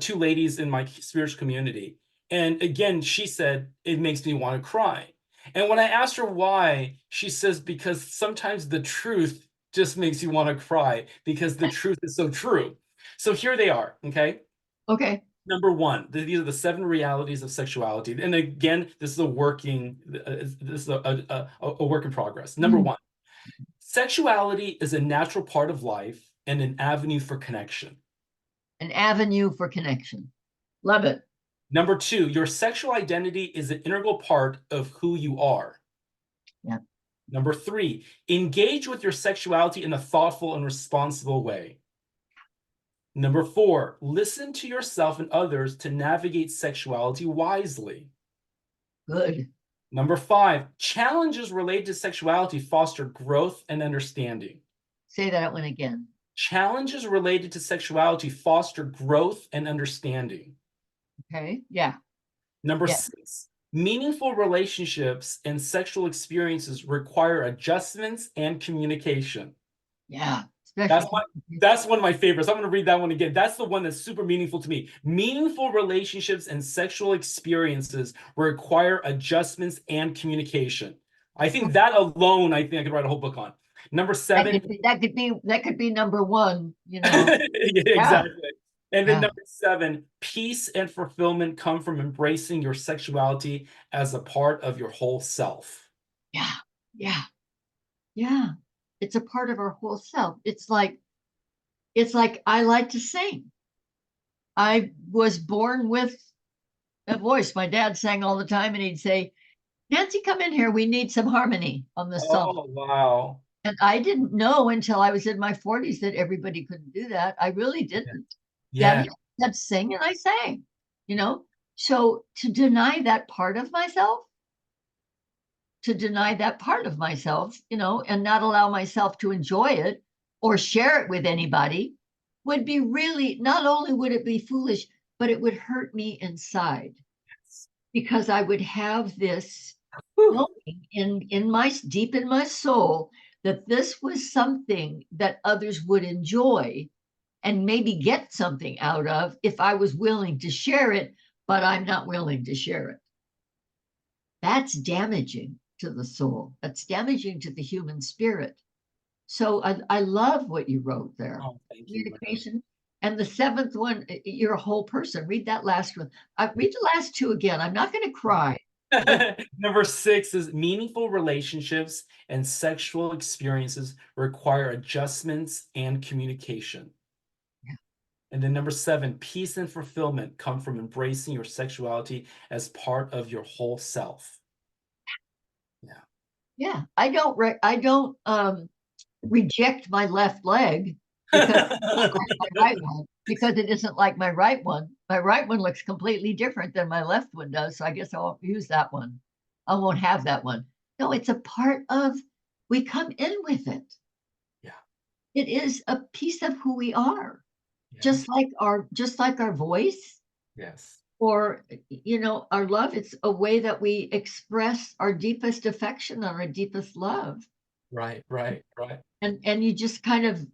S1: 2 ladies in my spiritual community. And again, she said, it makes me want to cry. And when I asked her why, she says, because sometimes the truth just makes you want to cry because the truth is so true. So here they are. Okay.
S2: Okay.
S1: Number one, these are the 7 realities of sexuality. And again, this is a work in progress. Number
S2: Mm.
S1: one, sexuality is a natural part of life and an avenue for connection.
S2: An avenue for connection. Love it.
S1: Number two, your sexual identity is an integral part of who you are.
S2: Yeah.
S1: Number three, engage with your sexuality in a thoughtful and responsible way. Number four, listen to yourself and others to navigate sexuality wisely.
S2: Good.
S1: Number five, challenges related to sexuality foster growth and understanding.
S2: Say that one again.
S1: Challenges related to sexuality foster growth and understanding.
S2: Okay. Yeah.
S1: Number
S2: Yeah.
S1: six, meaningful relationships and sexual experiences require adjustments and communication.
S2: Yeah.
S1: That's
S2: Special
S1: one,
S2: communication.
S1: that's one of my favorites. I'm going to read that one again. That's the one that's super meaningful to me. Meaningful relationships and sexual experiences require adjustments and communication. I think that alone, I think I could write a whole book on. Number
S2: That
S1: seven,
S2: could be that could be number one, you know.
S1: yeah,
S2: Yeah.
S1: exactly. And then
S2: Yeah.
S1: number seven, peace and fulfillment come from embracing your sexuality as a part of your whole self.
S2: Yeah. Yeah. Yeah. It's a part of our whole self. It's like I like to sing. I was born with a voice. My dad sang all the time and he'd say, Nancy, come in here. We need some harmony on this song.
S1: Oh, wow.
S2: And I didn't know until I was in my 40s that everybody couldn't do that. I really
S1: Yeah.
S2: didn't.
S1: Yeah.
S2: Daddy said sing and I sang, you know. So to deny that part of myself, and not allow myself to enjoy it or share it with anybody would be really, not only would it be foolish, but it would hurt me inside because I would have this
S1: Whew.
S2: knowing in my deep in my soul that this was something that others would enjoy and maybe get something out of if I was willing to share it, but I'm not willing to share it. That's damaging to the soul. That's damaging to the human spirit. So I love what you wrote there.
S1: Oh, thank you, man.
S2: Communication. And the seventh one, you're a whole person. Read that last one. Read the last two again. I'm not going to cry. But
S1: Number six is meaningful relationships and sexual experiences require adjustments and communication.
S2: yeah,
S1: And then number seven, peace and fulfillment come from embracing your sexuality as part of your whole self. Yeah.
S2: yeah, I don't reject my left leg because it's not like my right one, because it isn't like my right one. My right one looks completely different than my left one does. So I guess I won't use that one. I won't have that one. No, it's a part of, we come in with it.
S1: Yeah.
S2: It is a piece of who we are,
S1: Yeah.
S2: just like our voice
S1: Yes.
S2: or our love. It's a way that we express our deepest affection and our deepest love.
S1: Right, right, right.
S2: And you just kind of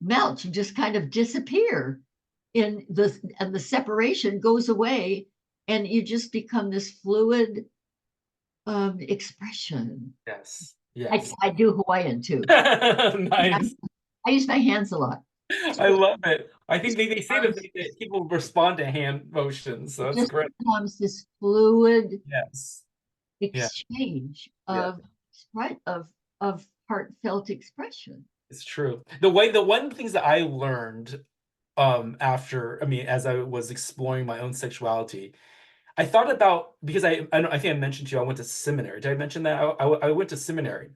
S2: melt, you just kind of disappear and the separation goes away and you just become this fluid expression.
S1: Yes.
S2: I,
S1: Yes.
S2: I do Hawaiian too. I,
S1: Nice.
S2: I use my hands a lot.
S1: I
S2: So
S1: love it. I think they say that,
S2: arms,
S1: that people respond to hand motions, so
S2: it
S1: that's
S2: just
S1: great.
S2: becomes this fluid
S1: Yes. Yeah.
S2: exchange
S1: Yeah.
S2: of heartfelt expression.
S1: It's true. The one things that I learned after, I mean, as I was exploring my own sexuality, I thought about because I think I mentioned to you I went to seminary. Did I mention that I went to seminary?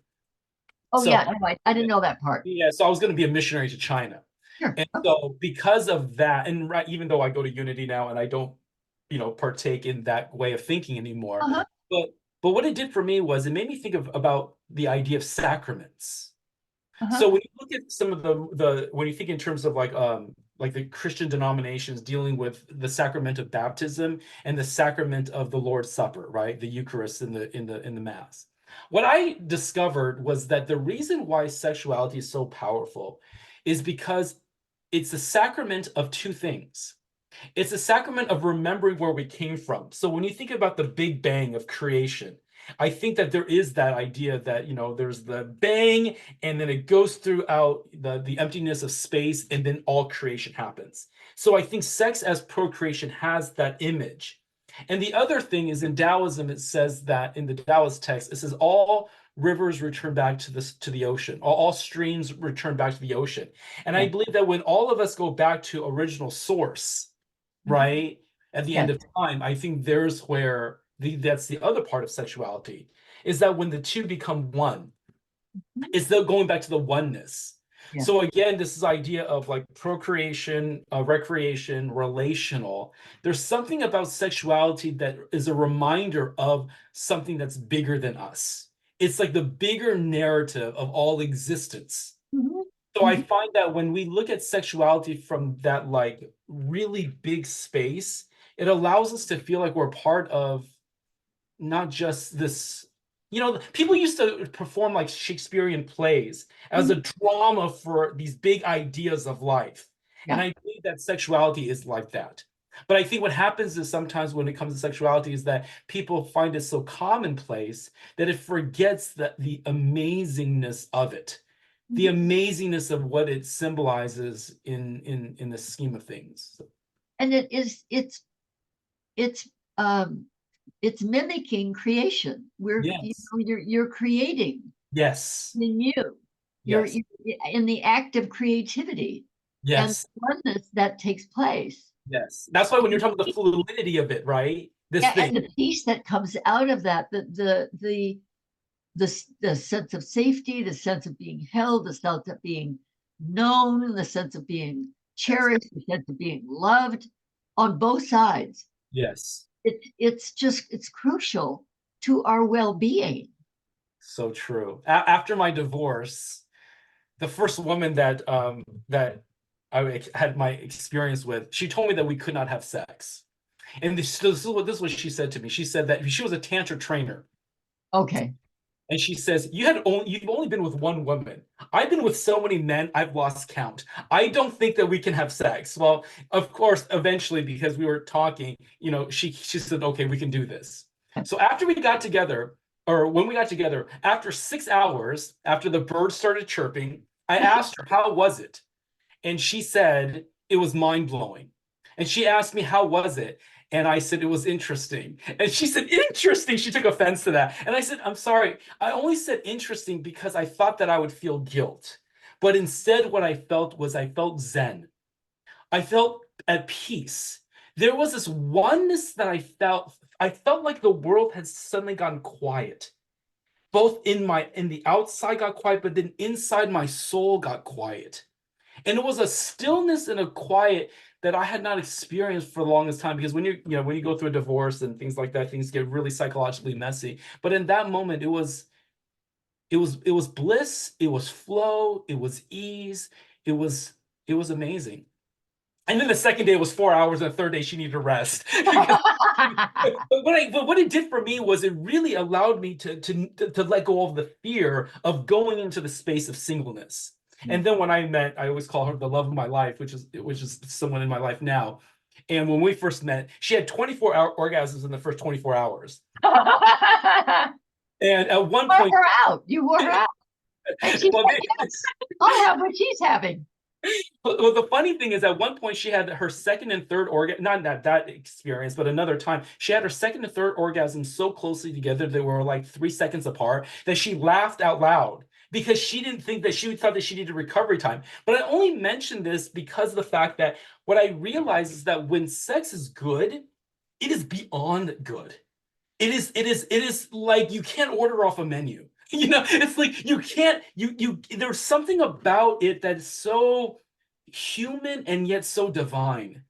S2: Oh
S1: So
S2: yeah, no, I didn't know that part.
S1: yeah, so I was going to be a missionary to China.
S2: Sure.
S1: And
S2: Okay.
S1: so because of that, and right, even though I go to Unity now and I don't, partake in that way of thinking anymore,
S2: Uh-huh.
S1: but what it did for me was it made me think of about the idea of sacraments.
S2: Uh-huh.
S1: So when you look at some of the when you think in terms of like the Christian denominations dealing with the sacrament of baptism and the sacrament of the Lord's Supper, right? The Eucharist in the Mass. What I discovered was that the reason why sexuality is so powerful is because it's a sacrament of two things. It's a sacrament of remembering where we came from. So when you think about the Big Bang of creation, I think that there is that idea that, there's the bang and then it goes throughout the emptiness of space and then all creation happens. So I think sex as procreation has that image. And the other thing is in Taoism, it says that in the Taoist text, it says all rivers return back to the ocean, all streams return back to the ocean. And I
S2: Yeah.
S1: believe that when all of us go back to original source,
S2: Mhm.
S1: right? At the end
S2: Yes.
S1: of time, I think there's where that's the other part of sexuality is that when the two become one,
S2: Mhm.
S1: it's the going back to the oneness.
S2: Yeah.
S1: So again, this is idea of like procreation, recreation, relational. There's something about sexuality that is a reminder of something that's bigger than us. It's like the bigger narrative of all existence.
S2: Mhm.
S1: So I
S2: Mhm.
S1: find that when we look at sexuality from that like really big space, it allows us to feel like we're part of not just this, people used to perform like Shakespearean plays as
S2: Mhm.
S1: a drama for these big ideas of life. And
S2: Yeah.
S1: I believe that sexuality is like that. But I think what happens is sometimes when it comes to sexuality is that people find it so commonplace that it forgets that the amazingness of it, the
S2: Mhm.
S1: amazingness of what it symbolizes in the scheme of things. So,
S2: And it's um it's mimicking creation.
S1: yes,
S2: You're creating
S1: yes,
S2: in you.
S1: yes,
S2: You're in the act of creativity and
S1: yes.
S2: oneness that takes place.
S1: Yes. That's why when you're talking about the fluidity of it, right? This
S2: Yeah,
S1: thing.
S2: and the peace that comes out of that, the sense of safety, the sense of being held, the sense of being known, the sense of being
S1: Yes.
S2: cherished, the sense of being loved on both sides.
S1: Yes.
S2: It's crucial to our well-being.
S1: So true. After my divorce, the first woman that I had my experience with, she told me that we could not have sex. And this is what she said to me. She said that she was a tantra trainer.
S2: Okay.
S1: And she says, you've only been with one woman. I've been with so many men, I've lost count. I don't think that we can have sex. Well, of course, eventually, because we were talking, she said, okay, we can do this. So after we got together, or when we got together, after 6 hours, after the birds started chirping, I asked her, how was it? And she said it was mind blowing. And she asked me, how was it? And I said, it was interesting. And she said, interesting. She took offense to that. And I said, I'm sorry. I only said interesting because I thought that I would feel guilt. But instead, what I felt was I felt zen. I felt at peace. There was this oneness that I felt. I felt like the world had suddenly gone quiet. Both in the outside got quiet, but then inside my soul got quiet. And it was a stillness and a quiet that I had not experienced for the longest time because when you go through a divorce and things like that, things get really psychologically messy. But in that moment, it was bliss, it was flow, it was ease, it was it was amazing. And then the second day was 4 hours, and the third day she needed to rest. Because but what it did for me was it really allowed me to let go of the fear of going into the space of singleness.
S2: Yeah.
S1: And then when I met, I always call her the love of my life, which is someone in my life now. And when we first met, she had 24-hour orgasms in the first 24 hours. And at one
S2: Wore
S1: point,
S2: her out. You wore her out. And she
S1: well,
S2: said, yes, I'll have what she's having.
S1: well, the funny thing is, at one point, she had her second and third orgasm, not that experience, but another time, she had her second and third orgasm so closely together, they were like 3 seconds apart, that she laughed out loud because she didn't think that she thought that she needed recovery time. But I only mention this because of the fact that what I realize is that when sex is good, it is beyond good. It is like you can't order off a menu. You know, it's like you can't, there's something about it that is so human and yet so divine.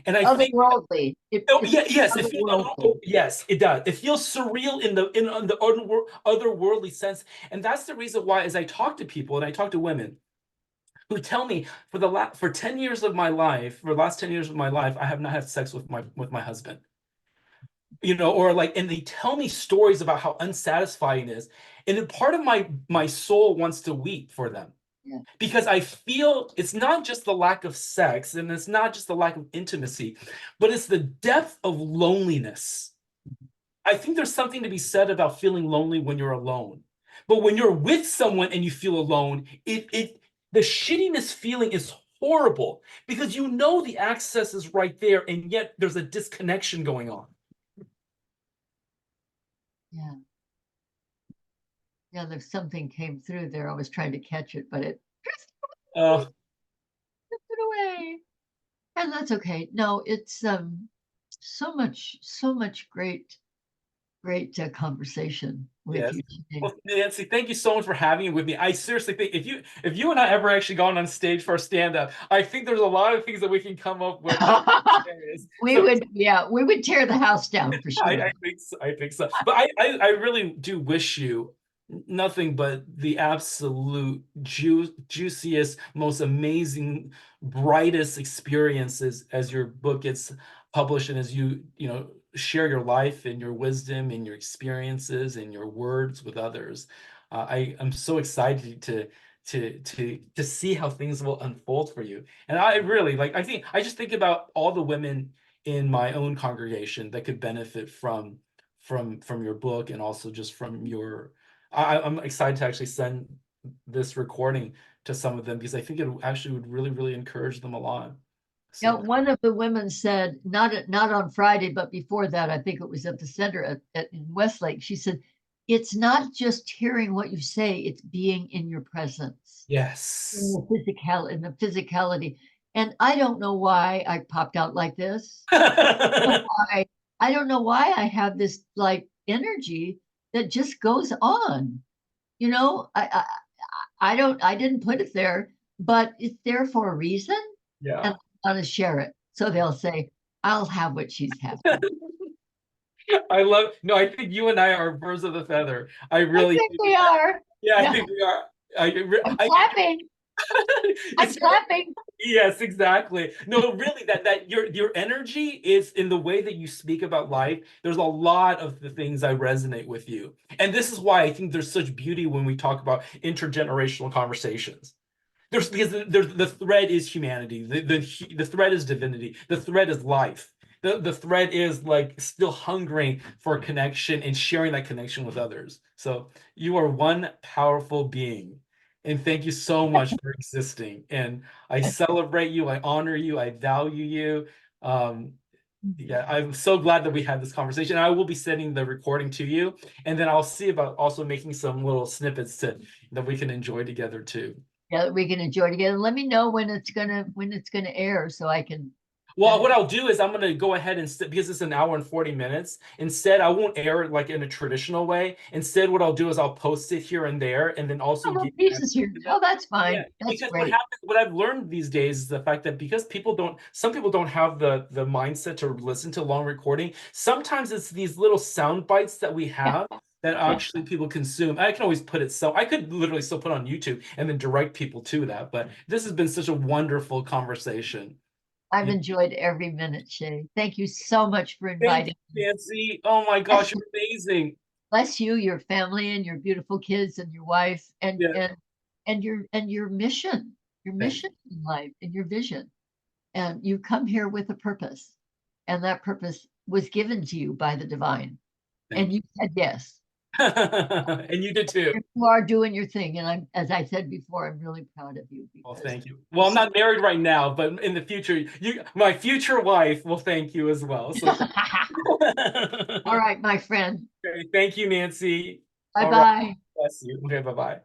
S1: And I think,
S2: Otherworldly.
S1: oh
S2: It's
S1: yeah, yes, it feels,
S2: otherworldly.
S1: yes, it does. It feels surreal in the otherworldly sense. And that's the reason why, as I talk to people and I talk to women who tell me for 10 years of my life, for the last 10 years of my life, I have not had sex with my husband. You know, or like, and they tell me stories about how unsatisfying it is. And then part of my soul wants to weep for them
S2: Yeah.
S1: because I feel it's not just the lack of sex and it's not just the lack of intimacy, but it's the depth of loneliness. I think there's something to be said about feeling lonely when you're alone. But when you're with someone and you feel alone, the shittiness feeling is horrible because you know the access is right there and yet there's a disconnection going on.
S2: Yeah. Yeah, there's something came through there. I was trying to catch it, but it
S1: Uh,
S2: drifted away. And that's okay. No, it's so much great conversation with
S1: yes.
S2: you today.
S1: Well, Nancy, thank you so much for having me with me. I seriously think if you and I ever actually gone on stage for a stand-up, I think there's a lot of things that we can come up with.
S2: We
S1: So
S2: would, yeah, we would tear the house down for sure.
S1: I think so. I think so. But I really do wish you nothing but the absolute juiciest, most amazing, brightest experiences as your book gets published and as you know, share your life and your wisdom and your experiences and your words with others. I am so excited to see how things will unfold for you. And I really like, I just think about all the women in my own congregation that could benefit from your book and also just from your I'm excited to actually send this recording to some of them because I think it actually would really encourage them a lot.
S2: Yeah,
S1: So
S2: one of the women said, not on Friday, but before that, I think it was at the center in Westlake. She said, it's not just hearing what you say, it's being in your presence,
S1: yes.
S2: in the physicality. And I don't know why I popped out like this. Why I don't know why I have this like energy that just goes on. You know, I didn't put it there, but it's there for a reason, and
S1: Yeah.
S2: I want to share it. So they'll say, "I'll have what she's having."
S1: I love, no, I think you and I are birds of the feather. I
S2: I
S1: really
S2: think
S1: do.
S2: we are.
S1: Yeah, I
S2: Yeah,
S1: think we are.
S2: I'm
S1: I
S2: clapping. I'm
S1: it's
S2: clapping.
S1: yes, exactly. No, really, that your energy is in the way that you speak about life. There's a lot of the things I resonate with you. And this is why I think there's such beauty when we talk about intergenerational conversations. There's because the thread is humanity. The thread is divinity. The thread is life. The thread is like still hungering for connection and sharing that connection with others. So you are one powerful being. And thank you so much for existing. And I celebrate you, I honor you, I value you. Um, yeah, I'm so glad that we had this conversation. I will be sending the recording to you, and then I'll see about also making some little snippets that we can enjoy together too.
S2: Yeah, that we can enjoy together. Let me know when it's gonna air so I can
S1: Well,
S2: send
S1: what
S2: it.
S1: I'll do is I'm gonna go ahead and because it's an hour and 40 minutes. Instead, I won't air it like in a traditional way. Instead, what I'll do is I'll post it here and there, and then also
S2: Little
S1: give
S2: pieces here.
S1: you
S2: Oh, that's
S1: yeah,
S2: fine. That's
S1: because what
S2: great.
S1: happens, what I've learned these days is the fact that because some people don't have the mindset to listen to long recording. Sometimes it's these little sound bites that we
S2: Yeah,
S1: have that
S2: yeah.
S1: actually people consume. I can always put it so I could literally still put on YouTube and then direct people to that. But this has been such a wonderful conversation.
S2: I've enjoyed every minute, Shay. Thank you so much for
S1: Thank you,
S2: inviting me.
S1: Nancy. Oh my
S2: Bless
S1: gosh, you're amazing.
S2: bless you, your family, and your beautiful kids, and your wife,
S1: Yeah,
S2: and your
S1: thank
S2: mission in life, and your vision. And you come here with a purpose, and that purpose was given to you by the divine, and
S1: thank
S2: you said yes.
S1: you. And you did too.
S2: You are doing your thing, and as I said before, I'm really proud of you
S1: Oh,
S2: because
S1: thank you.
S2: you're
S1: Well, I'm
S2: so.
S1: not married right now, but in the future, my future wife, will thank you as well. So,
S2: All right, my friend.
S1: okay, thank you, Nancy.
S2: Bye
S1: All right,
S2: bye.
S1: bless you. Okay, bye bye.